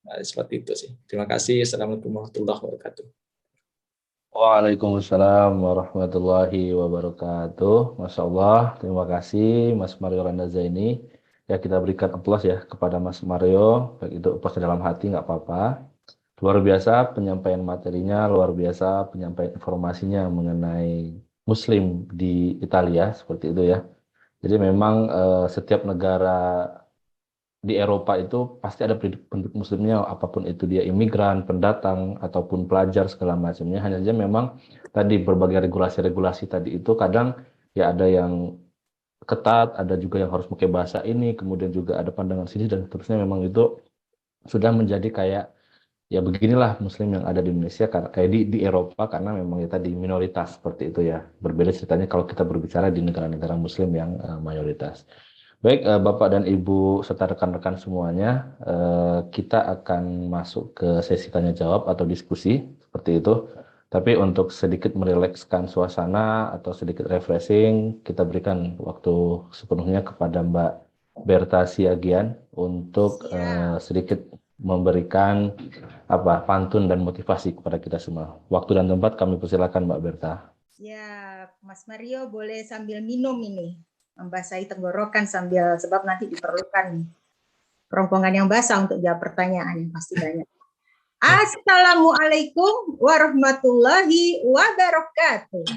[SPEAKER 3] Nah, seperti itu sih. Terima kasih. Assalamualaikum warahmatullahi wabarakatuh.
[SPEAKER 1] Waalaikumsalam warahmatullahi wabarakatuh. Masya Allah, terima kasih Mas Mario Randazaini. Ya, kita berikan aplaus ya kepada Mas Mario, baik itu aplaus dalam hati nggak apa-apa. Luar biasa penyampaian materinya, luar biasa penyampaian informasinya mengenai Muslim di Italia, seperti itu ya. Jadi memang setiap negara di Eropa itu pasti ada penduduk Muslimnya, apapun itu dia imigran, pendatang, ataupun pelajar segala macamnya. Hanya saja memang tadi berbagai regulasi-regulasi tadi itu kadang ya ada yang ketat, ada juga yang harus pakai bahasa ini, kemudian juga ada pandangan sini dan seterusnya. Memang itu sudah menjadi kayak ya beginilah Muslim yang ada di Indonesia, kayak di Eropa, karena memang ya tadi minoritas seperti itu ya. Berbeda ceritanya kalau kita berbicara di negara-negara Muslim yang mayoritas. Baik, Bapak dan Ibu serta rekan-rekan semuanya, kita akan masuk ke sesi tanya jawab atau diskusi seperti itu. Tapi untuk sedikit merilekskan suasana atau sedikit refreshing, kita berikan waktu sepenuhnya kepada Mbak Berta Siagian untuk sedikit memberikan pantun dan motivasi kepada kita semua. Waktu dan tempat kami persilakan Mbak Berta.
[SPEAKER 4] Ya, Mas Mario boleh sambil minum ini, membasahi tenggorokan sambil, sebab nanti diperlukan kerongkongan yang basah untuk jawab pertanyaan yang pasti banyak. Assalamualaikum warahmatullahi wabarakatuh.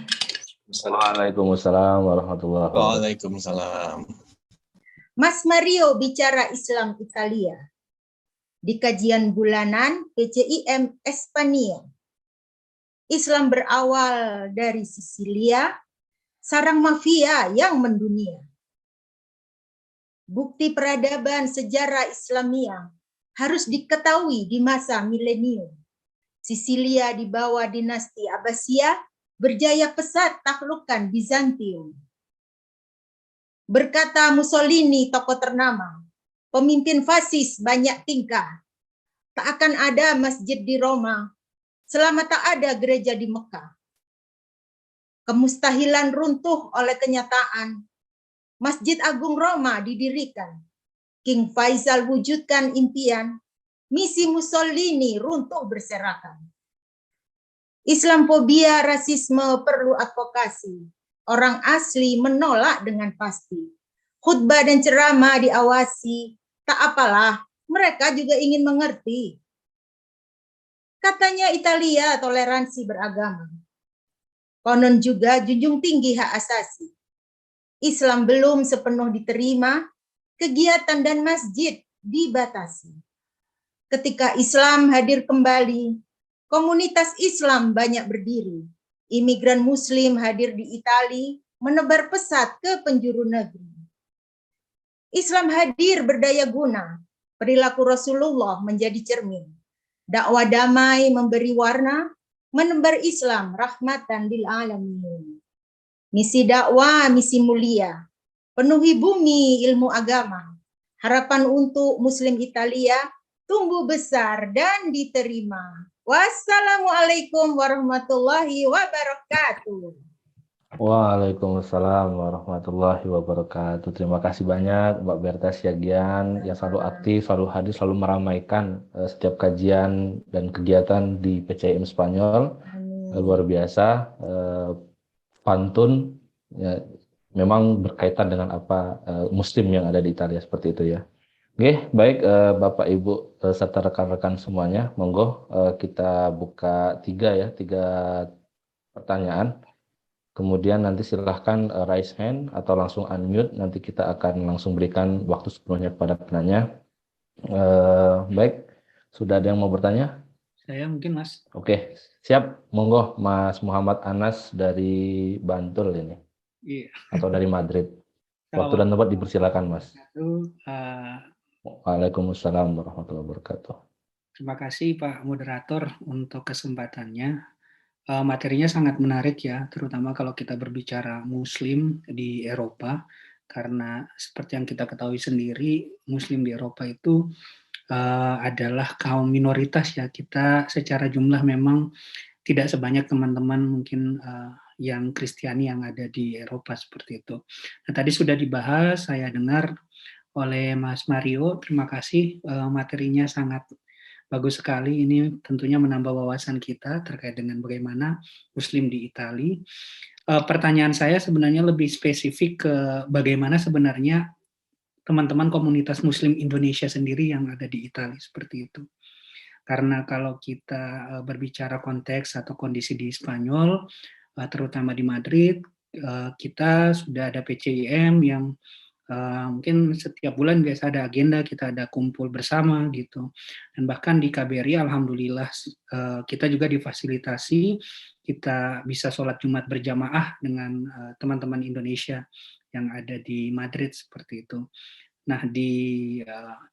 [SPEAKER 1] Waalaikumsalam warahmatullahi wabarakatuh.
[SPEAKER 5] Waalaikumsalam.
[SPEAKER 4] Mas Mario bicara Islam Italia di kajian bulanan PCIM Espania. Islam berawal dari Sisilia, sarang mafia yang mendunia. Bukti peradaban sejarah Islamia harus diketahui di masa milenium. Sisilia di bawah dinasti Abbasiyah berjaya pesat taklukkan Bizantium. Berkata Mussolini, tokoh ternama, pemimpin fasis banyak tingkah. Tak akan ada masjid di Roma selama tak ada gereja di Mekah. Kemustahilan runtuh oleh kenyataan. Masjid Agung Roma didirikan. King Faisal wujudkan impian. Misi Mussolini runtuh berserakan. Islamfobia, rasisme perlu advokasi. Orang asli menolak dengan pasti. khutbah dan ceramah diawasi. Tak apalah, mereka juga ingin mengerti. Katanya Italia toleransi beragama. Konon juga junjung tinggi hak asasi. Islam belum sepenuh diterima, kegiatan dan masjid dibatasi. Ketika Islam hadir kembali, komunitas Islam banyak berdiri. Imigran Muslim hadir di Italia, menebar pesat ke penjuru negeri. Islam hadir berdaya guna, perilaku Rasulullah menjadi cermin. Dakwah damai memberi warna, menebar Islam rahmatan lil alamin. Misi dakwah, misi mulia, penuhi bumi ilmu agama. Harapan untuk Muslim Italia tumbuh besar dan diterima. Wassalamualaikum warahmatullahi wabarakatuh.
[SPEAKER 1] Waalaikumsalam warahmatullahi wabarakatuh. Terima kasih banyak Mbak Berta Siagian yang selalu aktif, selalu hadir, selalu meramaikan setiap kajian dan kegiatan di PCIM Spanyol. Luar biasa, pantun ya, memang berkaitan dengan apa Muslim yang ada di Italia seperti itu ya. Oke, baik Bapak Ibu serta rekan-rekan semuanya, monggo kita buka tiga pertanyaan. Kemudian nanti silahkan raise hand atau langsung unmute. Nanti kita akan langsung berikan waktu sepenuhnya kepada penanya. Baik, sudah ada yang mau bertanya?
[SPEAKER 2] Saya mungkin, Mas.
[SPEAKER 1] Oke, siap. Monggo Mas Muhammad Anas dari Bantul ini.
[SPEAKER 2] Iya.
[SPEAKER 1] Atau dari Madrid. Waktu dan tempat dipersilakan, Mas. Waalaikumsalam warahmatullahi wabarakatuh.
[SPEAKER 2] Terima kasih Pak Moderator untuk kesempatannya. Materinya sangat menarik ya, terutama kalau kita berbicara Muslim di Eropa, karena seperti yang kita ketahui sendiri, Muslim di Eropa itu adalah kaum minoritas ya. Kita secara jumlah memang tidak sebanyak teman-teman mungkin yang Kristiani yang ada di Eropa seperti itu. Nah, tadi sudah dibahas, saya dengar oleh Mas Mario, terima kasih, materinya sangat bagus sekali. Ini tentunya menambah wawasan kita terkait dengan bagaimana Muslim di Italia. Pertanyaan saya sebenarnya lebih spesifik ke bagaimana sebenarnya teman-teman komunitas Muslim Indonesia sendiri yang ada di Italia seperti itu. Karena kalau kita berbicara konteks atau kondisi di Spanyol, terutama di Madrid, kita sudah ada PCIM yang mungkin setiap bulan biasa ada agenda, kita ada kumpul bersama gitu. Dan bahkan di KBRI alhamdulillah kita juga difasilitasi, kita bisa sholat Jumat berjamaah dengan teman-teman Indonesia yang ada di Madrid seperti itu. Nah, di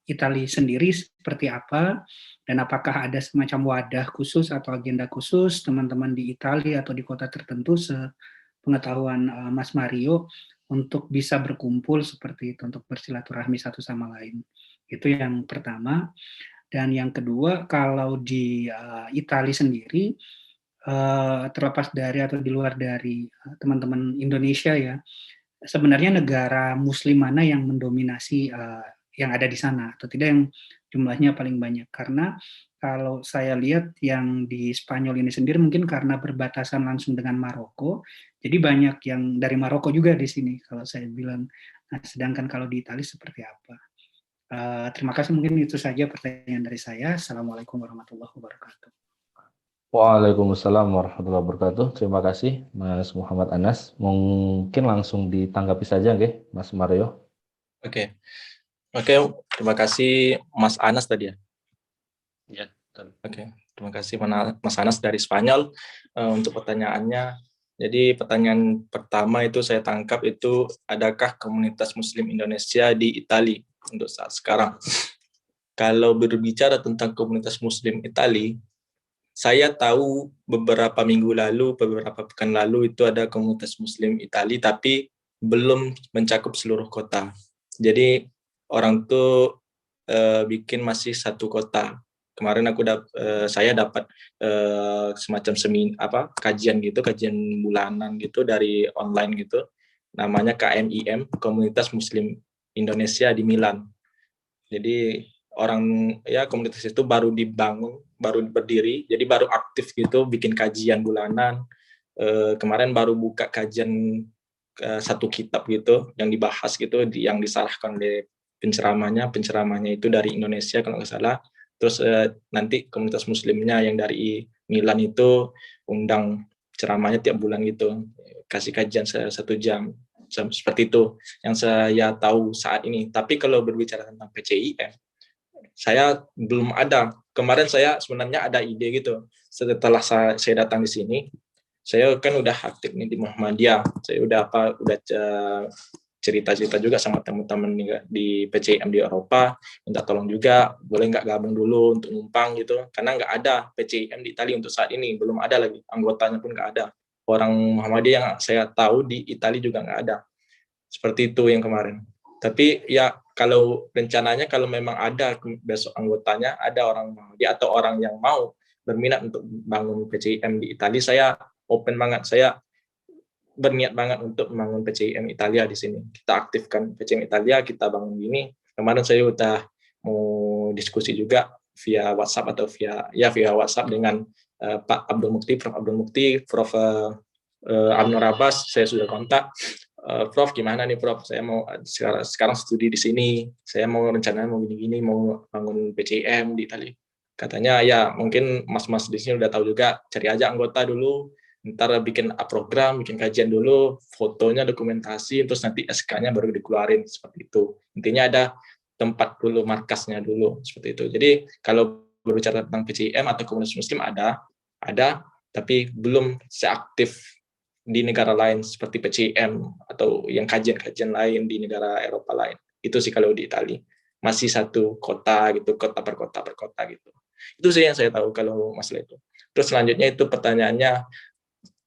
[SPEAKER 2] Italia sendiri seperti apa, dan apakah ada semacam wadah khusus atau agenda khusus teman-teman di Italia atau di kota tertentu sepengetahuan Mas Mario untuk bisa berkumpul seperti itu, untuk bersilaturahmi satu sama lain. Itu yang pertama. Dan yang kedua, kalau di Italia sendiri, terlepas dari atau di luar dari teman-teman Indonesia ya, sebenarnya negara Muslim mana yang mendominasi yang ada di sana, atau tidak yang jumlahnya paling banyak? Karena kalau saya lihat yang di Spanyol ini sendiri mungkin karena berbatasan langsung dengan Maroko, jadi banyak yang dari Maroko juga di sini kalau saya bilang. Nah, sedangkan kalau di Italia seperti apa? Terima kasih, mungkin itu saja pertanyaan dari saya. Assalamualaikum warahmatullahi wabarakatuh.
[SPEAKER 1] Waalaikumsalam warahmatullahi wabarakatuh. Terima kasih Mas Muhammad Anas. Mungkin langsung ditanggapi saja nggih, Mas Mario.
[SPEAKER 3] Oke, terima kasih Mas Anas tadi ya.
[SPEAKER 1] Ya.
[SPEAKER 3] Oke, terima kasih Mas Anas dari Spanyol untuk pertanyaannya. Jadi pertanyaan pertama itu saya tangkap itu, adakah komunitas Muslim Indonesia di Italia untuk saat sekarang? Kalau berbicara tentang komunitas Muslim Italia, saya tahu beberapa minggu lalu, beberapa pekan lalu itu ada komunitas Muslim Italia, tapi belum mencakup seluruh kota. Jadi orang tuh bikin masih satu kota. Kemarin saya dapat semacam kajian gitu, kajian bulanan gitu dari online gitu, namanya KMIM, Komunitas Muslim Indonesia di Milan. Jadi komunitas itu baru dibangun, baru berdiri, jadi baru aktif gitu, bikin kajian bulanan. Kemarin baru buka kajian satu kitab gitu yang dibahas gitu, yang disalahkan oleh penceramahnya itu dari Indonesia kalau nggak salah. Terus nanti komunitas muslimnya yang dari Milan itu undang ceramahnya tiap bulan gitu, kasih kajian 1 jam, seperti itu yang saya tahu saat ini. Tapi kalau berbicara tentang PCIM, saya belum ada. Kemarin saya sebenarnya ada ide gitu, setelah saya datang di sini, saya kan udah aktif nih di Muhammadiyah, saya udah cerita-cerita juga sama teman-teman di PCIM di Eropa, minta tolong juga, boleh nggak gabung dulu untuk numpang gitu, karena nggak ada PCIM di Italia untuk saat ini, belum ada lagi, anggotanya pun nggak ada. Orang Muhammadiyah yang saya tahu di Italia juga nggak ada. Seperti itu yang kemarin. Tapi ya kalau rencananya kalau memang ada besok anggotanya, ada orang Muhammadiyah atau orang yang mau berminat untuk bangun PCIM di Italia, saya open banget, saya berniat banget untuk membangun PCIM Italia di sini. Kita aktifkan PCIM Italia, kita bangun ini. Kemarin saya udah mau diskusi juga via WhatsApp atau via WhatsApp dengan Pak Abdul Mukti, Prof Abdul Mukti, Prof Abnur Abbas. Saya sudah kontak. Prof, gimana nih Prof? Saya mau sekarang studi di sini. Saya mau rencananya mau gini-gini, mau bangun PCIM di Italia. Katanya ya mungkin mas-mas di sini udah tahu juga, cari aja anggota dulu. Ntar bikin program, bikin kajian dulu, fotonya, dokumentasi, terus nanti SK-nya baru dikeluarin, seperti itu. Intinya ada tempat dulu, markasnya dulu, seperti itu. Jadi kalau berbicara tentang PCIM atau komunitas muslim ada, tapi belum seaktif di negara lain seperti PCIM atau yang kajian-kajian lain di negara Eropa lain. Itu sih kalau di Italia. Masih satu kota gitu, kota per kota gitu. Itu sih yang saya tahu kalau masalah itu. Terus selanjutnya itu pertanyaannya,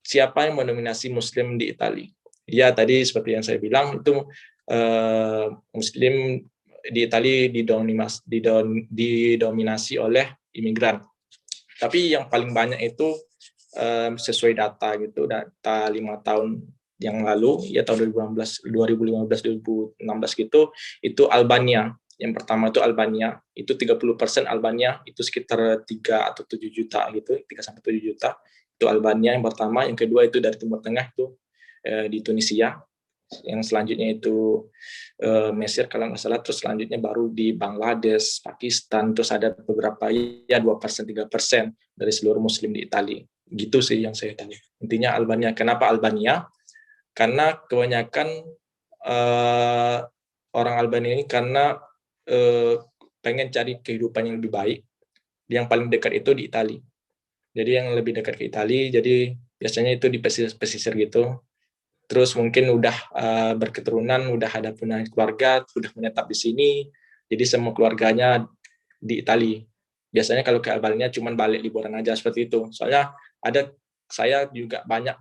[SPEAKER 3] siapa yang mendominasi Muslim di Italia? Ya tadi seperti yang saya bilang itu Muslim di Italia didominasi oleh imigran. Tapi yang paling banyak itu sesuai data gitu, data 5 tahun yang lalu, ya tahun 2015-2016 gitu, itu Albania. Yang pertama itu Albania, itu 30% Albania, itu sekitar 3 atau 7 juta gitu, 3-7 juta. Itu Albania yang pertama, yang kedua itu dari Timur Tengah itu di Tunisia, yang selanjutnya itu Mesir kalau nggak salah, terus selanjutnya baru di Bangladesh, Pakistan, terus ada beberapa ya 2%, 3% dari seluruh Muslim di Italia. Gitu sih yang saya tahu. Intinya Albania. Kenapa Albania? Karena kebanyakan orang Albania ini karena pengen cari kehidupan yang lebih baik. Yang paling dekat itu di Italia. Jadi yang lebih dekat ke Italia, jadi biasanya itu di pesisir gitu. Terus mungkin udah berketurunan, udah ada punya keluarga, sudah menetap di sini. Jadi semua keluarganya di Italia. Biasanya kalau ke Albania cuma balik liburan aja seperti itu. Soalnya saya juga banyak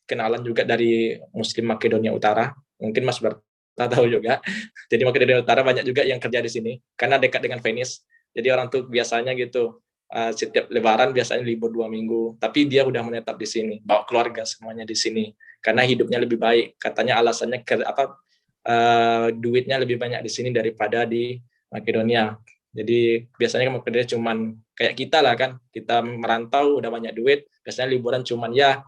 [SPEAKER 3] kenalan juga dari Muslim Makedonia Utara. Mungkin Mas Berta tahu juga. Jadi Makedonia Utara banyak juga yang kerja di sini karena dekat dengan Venice. Jadi orang tuh biasanya gitu. Setiap Lebaran biasanya libur 2 minggu, tapi dia udah menetap di sini, bawa keluarga semuanya di sini, karena hidupnya lebih baik. Katanya alasannya duitnya lebih banyak di sini daripada di Makedonia. Jadi biasanya Makedonia cuman kayak kita lah kan, kita merantau udah banyak duit, biasanya liburan cuman ya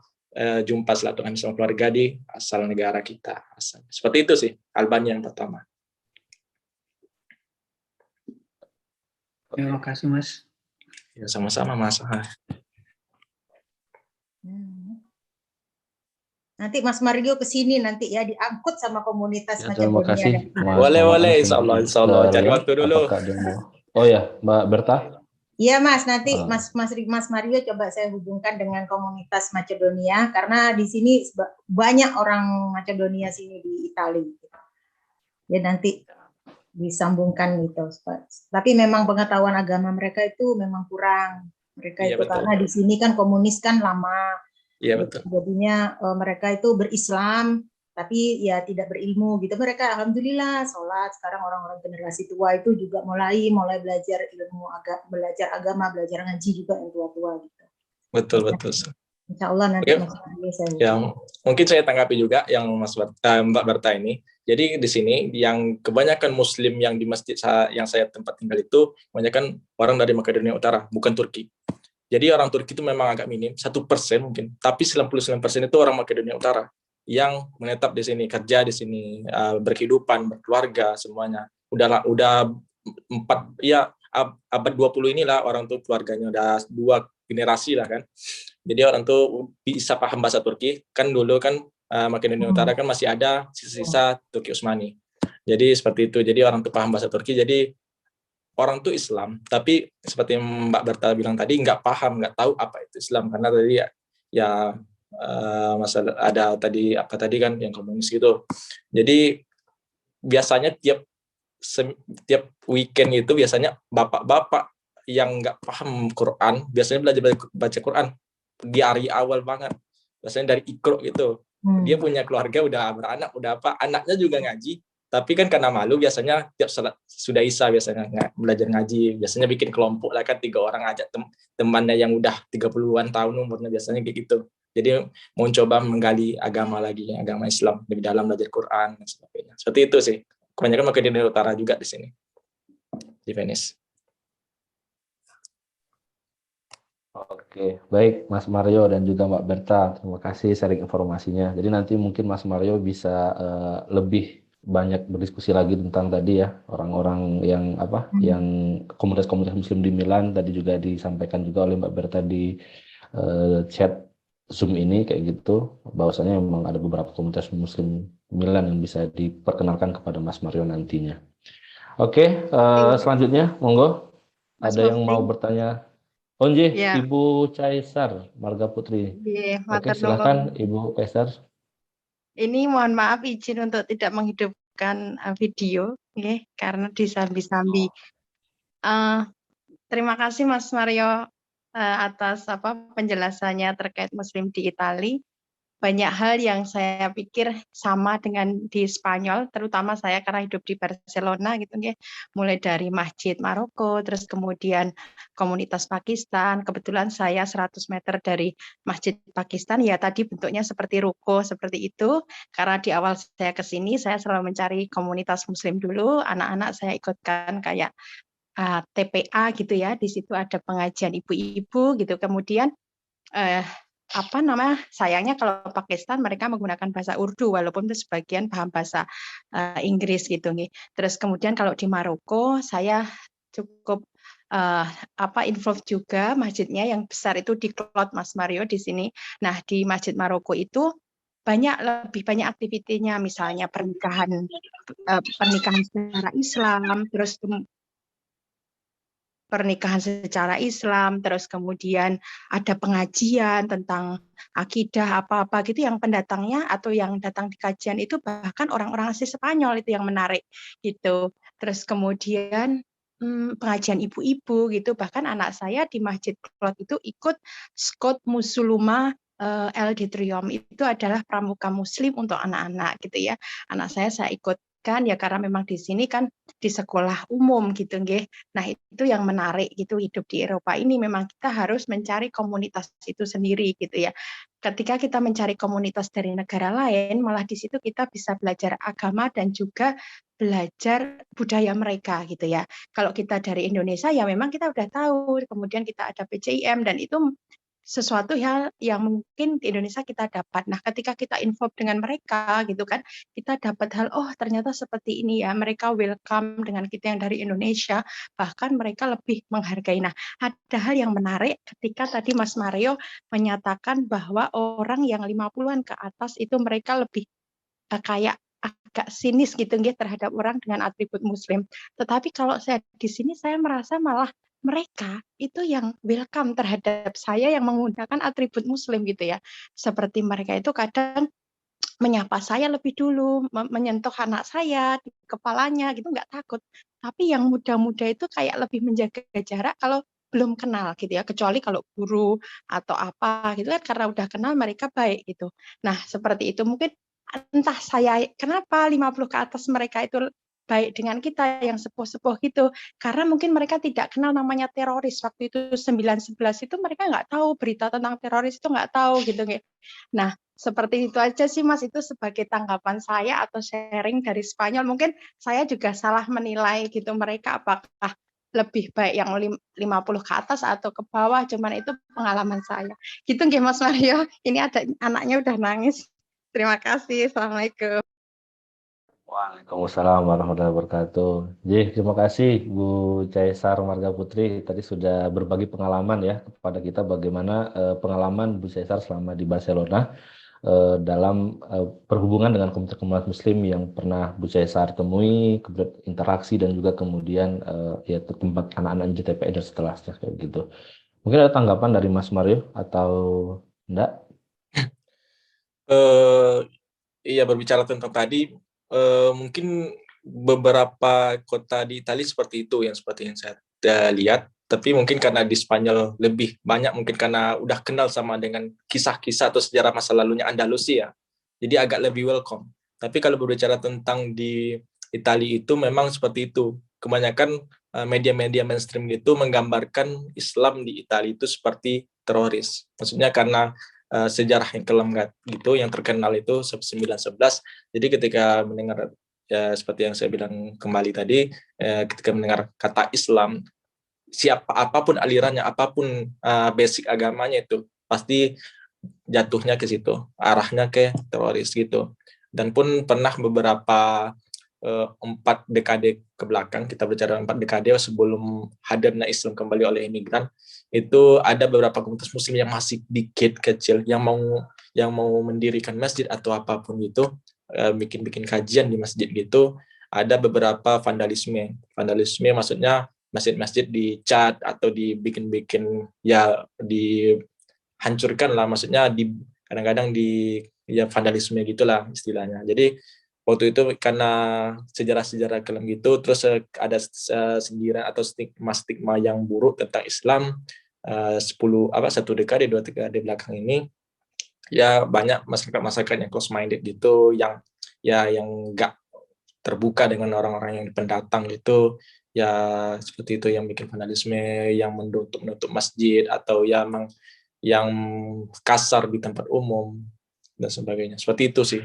[SPEAKER 3] jumpa silaturahmi sama keluarga di asal negara kita. Seperti itu sih Albania yang pertama.
[SPEAKER 2] Terima kasih Mas.
[SPEAKER 3] Ya sama-sama Mas.
[SPEAKER 4] Nanti Mas Mario ke sini nanti ya, diangkut sama komunitas
[SPEAKER 1] Ya, terima
[SPEAKER 4] Macedonia.
[SPEAKER 1] kasih, Mas.
[SPEAKER 3] Boleh, insya Allah. Cari waktu dulu.
[SPEAKER 1] Oh ya, Mbak Berta.
[SPEAKER 4] Iya Mas, nanti Mas Mario coba saya hubungkan dengan komunitas Macedonia, karena di sini banyak orang Macedonia sini di Italia. Ya nanti disambungkan gitu. Tapi memang pengetahuan agama mereka itu memang kurang. Mereka
[SPEAKER 3] Iya,
[SPEAKER 4] itu
[SPEAKER 3] betul.
[SPEAKER 4] karena di sini kan komunis kan lama.
[SPEAKER 3] Iya betul.
[SPEAKER 4] Jadinya mereka itu berislam tapi ya tidak berilmu gitu. Mereka alhamdulillah sholat. Sekarang orang-orang generasi tua itu juga mulai belajar ilmu, belajar agama, belajar ngaji juga yang tua-tua gitu.
[SPEAKER 3] Betul.
[SPEAKER 4] Insya Allah nanti Mas Mario
[SPEAKER 3] Yang mungkin saya tanggapi juga yang Mbak Berta ini. Jadi di sini yang kebanyakan Muslim yang di masjid yang saya tempat tinggal itu kebanyakan orang dari Makedonia Utara, bukan Turki. Jadi orang Turki itu memang agak minim, 1% mungkin, tapi 99% itu orang Makedonia Utara. yang menetap di sini, kerja di sini, berkehidupan, berkeluarga semuanya. Udah abad 20 inilah orang tuh keluarganya udah 2 generasi lah kan. Jadi orang tuh bisa paham bahasa Turki. Kan dulu kan Makedonia Utara kan masih ada sisa-sisa Turki Utsmani. Jadi seperti itu. Jadi orang tuh paham bahasa Turki. Jadi orang tuh Islam, tapi seperti Mbak Berta bilang tadi nggak paham, nggak tahu apa itu Islam karena tadi ya masalah ada tadi apa tadi kan yang komunis gitu. Jadi biasanya tiap weekend itu biasanya bapak-bapak yang nggak paham Quran biasanya belajar baca Quran di hari awal banget. Biasanya dari Iqra gitu. Dia punya keluarga udah beranak, udah apa, anaknya juga ngaji. Tapi kan karena malu biasanya tiap sudah Isya biasanya belajar ngaji. Biasanya bikin kelompok lah kan 3 orang ajak temannya yang udah 30-an tahun umurnya biasanya kayak gitu. Jadi mau coba menggali agama lagi, agama Islam lebih dalam, belajar Quran dan sebagainya. Seperti itu sih. Kebanyakan Makedonia Utara juga di sini. Di Venice.
[SPEAKER 1] Oke, baik Mas Mario dan juga Mbak Berta, terima kasih sharing informasinya. Jadi nanti mungkin Mas Mario bisa lebih banyak berdiskusi lagi tentang tadi ya orang-orang yang yang komunitas-komunitas Muslim di Milan tadi juga disampaikan juga oleh Mbak Berta di chat Zoom ini kayak gitu, bahwasanya memang ada beberapa komunitas Muslim Milan yang bisa diperkenalkan kepada Mas Mario nantinya. Oke, selanjutnya monggo
[SPEAKER 5] Mas
[SPEAKER 1] ada yang
[SPEAKER 5] Mufti.
[SPEAKER 1] mau bertanya. Oh nggih,
[SPEAKER 5] Ya.
[SPEAKER 1] Ibu Caesar Marga Putri. Oke, silakan Ibu Caesar.
[SPEAKER 5] Ini mohon maaf izin untuk tidak menghidupkan video, okay, karena disambi-sambi. Terima kasih Mas Mario atas penjelasannya terkait Muslim di Italia. Banyak hal yang saya pikir sama dengan di Spanyol, terutama saya karena hidup di Barcelona gitu ya. Mulai dari Masjid Maroko, terus kemudian komunitas Pakistan. Kebetulan saya 100 meter dari Masjid Pakistan, ya tadi bentuknya seperti ruko seperti itu. Karena di awal saya ke sini saya selalu mencari komunitas Muslim dulu, anak-anak saya ikutkan kayak TPA gitu ya. Di situ ada pengajian ibu-ibu gitu. Kemudian sayangnya kalau Pakistan mereka menggunakan bahasa Urdu walaupun itu sebagian paham bahasa Inggris gitu nih. Terus kemudian kalau di Maroko saya cukup involve juga masjidnya yang besar itu di Clot Mas Mario di sini. Nah, di Masjid Maroko itu lebih banyak aktivitinya, misalnya pernikahan secara Islam, terus pernikahan secara Islam, terus kemudian ada pengajian tentang akidah apa-apa gitu yang pendatangnya atau yang datang di kajian itu bahkan orang-orang asli Spanyol itu yang menarik gitu. Terus kemudian pengajian ibu-ibu gitu, bahkan anak saya di Masjid Clot itu ikut Skot Musuluma El Ditrium, itu adalah pramuka muslim untuk anak-anak gitu ya. Anak saya ikut kan ya karena memang di sini kan di sekolah umum gitu nggih. Nah, itu yang menarik gitu hidup di Eropa ini memang kita harus mencari komunitas itu sendiri gitu ya. Ketika kita mencari komunitas dari negara lain, malah di situ kita bisa belajar agama dan juga belajar budaya mereka gitu ya. Kalau kita dari Indonesia ya memang kita udah tahu, kemudian kita ada PCIM dan itu sesuatu hal yang mungkin di Indonesia kita dapat. Nah, ketika kita involve dengan mereka gitu kan, kita dapat hal, oh ternyata seperti ini ya, mereka welcome dengan kita yang dari Indonesia, bahkan mereka lebih menghargai. Nah, ada hal yang menarik ketika tadi Mas Mario menyatakan bahwa orang yang 50-an ke atas itu mereka lebih kayak agak sinis gitu terhadap orang dengan atribut Muslim. Tetapi kalau saya di sini saya merasa malah mereka itu yang welcome terhadap saya yang menggunakan atribut Muslim gitu ya. Seperti mereka itu kadang menyapa saya lebih dulu, menyentuh anak saya di kepalanya gitu, nggak takut. Tapi yang muda-muda itu kayak lebih menjaga jarak kalau belum kenal gitu ya, kecuali kalau guru atau apa gitu kan, karena udah kenal mereka baik gitu. Nah, seperti itu mungkin entah saya kenapa 50 ke atas mereka itu baik dengan kita yang sepuh-sepuh gitu, karena mungkin mereka tidak kenal namanya teroris. Waktu itu 9/11 itu mereka nggak tahu berita tentang teroris itu nggak tahu gitu. Nah, seperti itu aja sih Mas, itu sebagai tanggapan saya atau sharing dari Spanyol. Mungkin saya juga salah menilai gitu mereka apakah lebih baik yang 50 ke atas atau ke bawah, cuman itu pengalaman saya. Gitu nggih Mas Mario, ini ada anaknya udah nangis. Terima kasih. Assalamualaikum.
[SPEAKER 1] Waalaikumsalam warahmatullahi wabarakatuh. Terima kasih Bu Caesar Marga Putri tadi sudah berbagi pengalaman ya kepada kita bagaimana pengalaman Bu Caesar selama di Barcelona dalam berhubungan dengan komunitas Muslim yang pernah Bu Caesar temui, interaksi dan juga kemudian ya tempat anak-anak JTPI dan setelahnya kayak gitu. Mungkin ada tanggapan dari Mas Mario atau enggak?
[SPEAKER 3] Iya, berbicara tentang tadi, mungkin beberapa kota di Italia seperti itu yang seperti yang saya lihat, tapi mungkin karena di Spanyol lebih banyak, mungkin karena udah kenal sama dengan kisah-kisah atau sejarah masa lalunya Andalusia, jadi agak lebih welcome. Tapi kalau berbicara tentang di Italia itu memang seperti itu, kebanyakan media-media mainstream itu menggambarkan Islam di Italia itu seperti teroris, maksudnya karena sejarah yang kelam gitu, yang terkenal itu 911. Jadi ketika mendengar ya seperti yang saya bilang kembali tadi, ketika mendengar kata Islam, siapa apapun alirannya, apapun basic agamanya itu pasti jatuhnya ke situ, arahnya ke teroris gitu. Dan pun pernah beberapa 4 dekade ke belakang, kita bicara 4 dekade sebelum hadirnya Islam kembali oleh imigran, itu ada beberapa komunitas Muslim yang masih dikit kecil yang mau mendirikan masjid atau apapun gitu, bikin kajian di masjid gitu, ada beberapa vandalisme maksudnya masjid-masjid dicat atau dibikin ya dihancurkan lah, maksudnya kadang-kadang ya vandalisme gitulah istilahnya. Jadi waktu itu karena sejarah-sejarah kelam gitu, terus ada sindiran atau stigma yang buruk tentang Islam, 1 dekade 2 dekade belakang ini, ya banyak masyarakat yang close minded gitu, yang nggak terbuka dengan orang-orang yang pendatang gitu, ya seperti itu, yang bikin vandalisme, yang menutup masjid atau yang kasar di tempat umum dan sebagainya. Seperti itu sih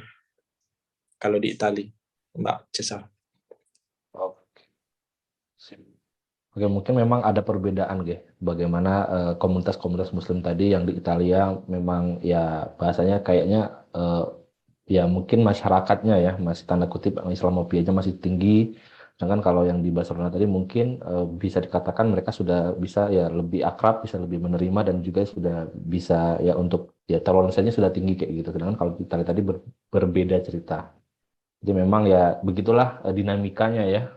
[SPEAKER 3] kalau di Italia, Mbak Cesar.
[SPEAKER 1] Oke, mungkin memang ada perbedaan, bagaimana komunitas-komunitas Muslim tadi yang di Italia memang ya bahasanya kayaknya ya mungkin masyarakatnya ya masih tanda kutip Islamophobia masih tinggi. Sedangkan kalau yang di Barcelona tadi mungkin bisa dikatakan mereka sudah bisa ya lebih akrab, bisa lebih menerima dan juga sudah bisa ya untuk ya toleransinya sudah tinggi kayak gitu. Sedangkan kalau di Italia tadi berbeda cerita. Jadi memang ya begitulah dinamikanya ya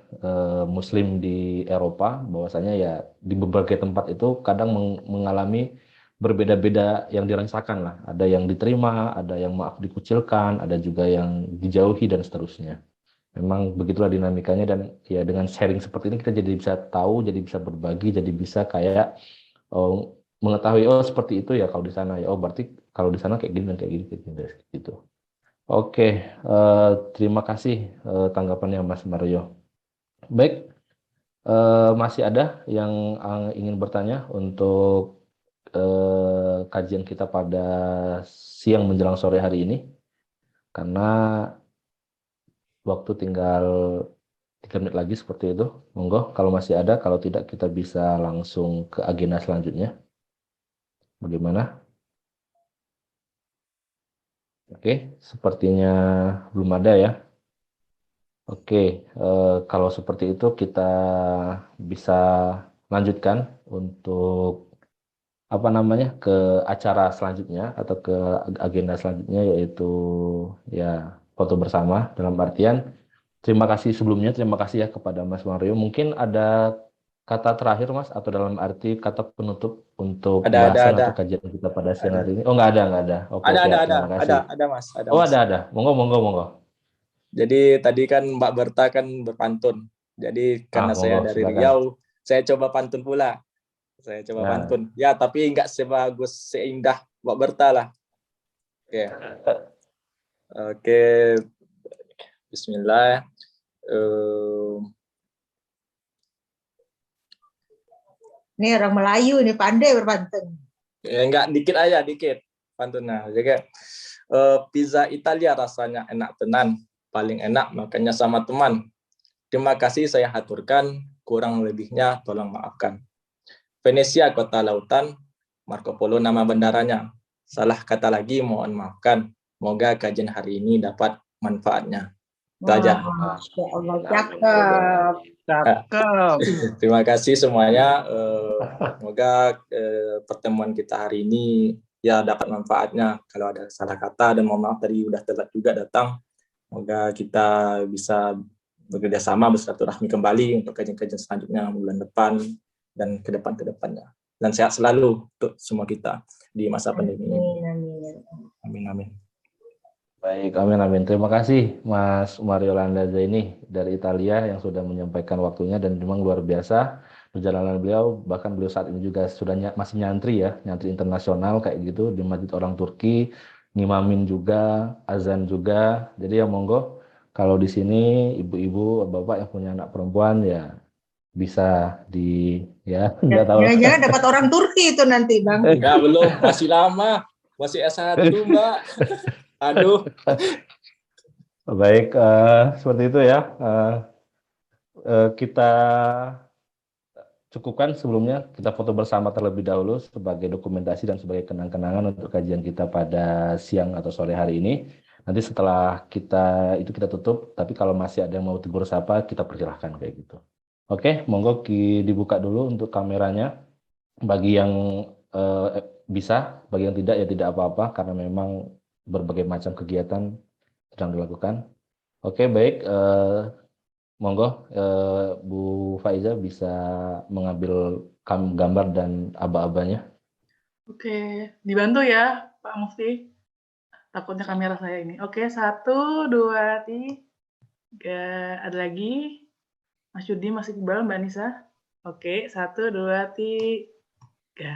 [SPEAKER 1] Muslim di Eropa, bahwasanya ya di berbagai tempat itu kadang mengalami berbeda-beda yang dirasakan lah. Ada yang diterima, ada yang maaf dikucilkan, ada juga yang dijauhi dan seterusnya. Memang begitulah dinamikanya, dan ya dengan sharing seperti ini kita jadi bisa tahu, jadi bisa berbagi, jadi bisa kayak mengetahui seperti itu ya kalau di sana ya, berarti kalau di sana kayak gini dan kayak gini gitu. Oke, terima kasih tanggapannya Mas Mario. Baik, masih ada yang ingin bertanya untuk kajian kita pada siang menjelang sore hari ini? Karena waktu tinggal 3 menit lagi seperti itu. Monggo, kalau masih ada, kalau tidak kita bisa langsung ke agenda selanjutnya. Bagaimana? Oke, sepertinya belum ada ya. Oke, kalau seperti itu kita bisa lanjutkan untuk ke acara selanjutnya atau ke agenda selanjutnya, yaitu ya foto bersama. Dalam artian terima kasih sebelumnya, terima kasih ya kepada Mas Mario. Mungkin ada kata terakhir Mas, atau dalam arti kata penutup untuk bahasan atau kajian kita pada siang hari ini? Oh, nggak ada. Oke, terima kasih.
[SPEAKER 3] Ada Mas.
[SPEAKER 1] Ada. Monggo.
[SPEAKER 3] Jadi tadi kan Mbak Berta kan berpantun. Jadi karena saya dari
[SPEAKER 1] silakan.
[SPEAKER 3] Riau, saya coba pantun pula. Pantun. Ya, tapi nggak sebagus, seindah Mbak Berta lah. Oke. Bismillah.
[SPEAKER 4] Ini orang Melayu ini pandai berpantun.
[SPEAKER 3] Ya, enggak, dikit pantunnya. Jadi pizza Italia rasanya enak tenan, paling enak makanya sama teman. Terima kasih saya haturkan, kurang lebihnya tolong maafkan. Venesia kota lautan, Marco Polo nama bandaranya. Salah kata lagi mohon maafkan. Semoga kajian hari ini dapat manfaatnya. Itu aja.
[SPEAKER 4] Masya Allah, cakep.
[SPEAKER 5] Cakep.
[SPEAKER 3] Terima kasih semuanya. Semoga pertemuan kita hari ini ya dapat manfaatnya. Kalau ada salah kata dan mohon maaf tadi udah telat juga datang. Semoga kita bisa bekerja sama bersilaturahmi kembali untuk kajian-kajian selanjutnya bulan depan dan ke depannya. Dan sehat selalu untuk semua kita di masa pandemi ini. Amin amin.
[SPEAKER 1] Baik, amin. Terima kasih Mas Mario Landa Zaini dari Italia yang sudah menyampaikan waktunya dan memang luar biasa perjalanan beliau. Bahkan beliau saat ini juga sudah masih nyantri internasional kayak gitu di Masjid Orang Turki, ngimamin juga, azan juga. Jadi ya monggo kalau di sini ibu-ibu, bapak yang punya anak perempuan ya bisa nggak tahu.
[SPEAKER 4] Jangan dapat orang Turki itu nanti, Bang.
[SPEAKER 3] Enggak, belum, masih lama, masih S1 Mbak. Aduh.
[SPEAKER 1] Baik, seperti itu ya. Kita cukupkan sebelumnya, kita foto bersama terlebih dahulu sebagai dokumentasi dan sebagai kenang-kenangan untuk kajian kita pada siang atau sore hari ini. Nanti setelah kita tutup, tapi kalau masih ada yang mau tegur sapa, kita persilahkan kayak gitu. Oke, monggo dibuka dulu untuk kameranya. Bagi yang bisa, bagi yang tidak ya tidak apa-apa, karena memang berbagai macam kegiatan sedang dilakukan. Oke, baik. Monggo, Bu Faiza bisa mengambil gambar dan aba-abanya.
[SPEAKER 6] Oke, dibantu ya Pak Mufti. Takutnya kamera saya ini. Oke, 1, 2, 3. Ada lagi? Mas Yudi, Mas Iqbal, Mbak Nisa. Oke, 1, 2, 3.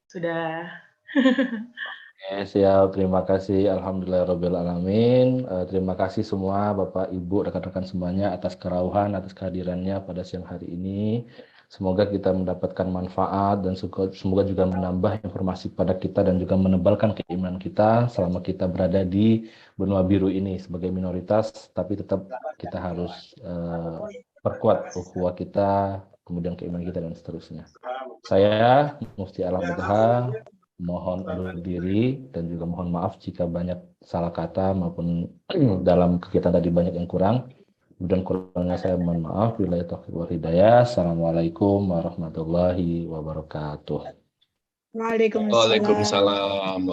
[SPEAKER 6] Sudah.
[SPEAKER 1] Oke, siap. Terima kasih. Alhamdulillahirabbil alamin. Terima kasih semua Bapak, Ibu, rekan-rekan semuanya atas kerauhan, atas kehadirannya pada siang hari ini. Semoga kita mendapatkan manfaat dan semoga juga menambah informasi pada kita dan juga menebalkan keimanan kita selama kita berada di benua biru ini sebagai minoritas, tapi tetap kita harus perkuat ukhuwah kita, kemudian keimanan kita dan seterusnya. Saya Mufti Al-Mutahha mohon undur diri dan juga mohon maaf jika banyak salah kata maupun dalam kegiatan tadi banyak yang kurang. Dan kurangnya saya mohon maaf. Billahi taufiq wal hidayah. Assalamualaikum warahmatullahi wabarakatuh.
[SPEAKER 5] Waalaikumsalam.
[SPEAKER 7] Waalaikumsalam.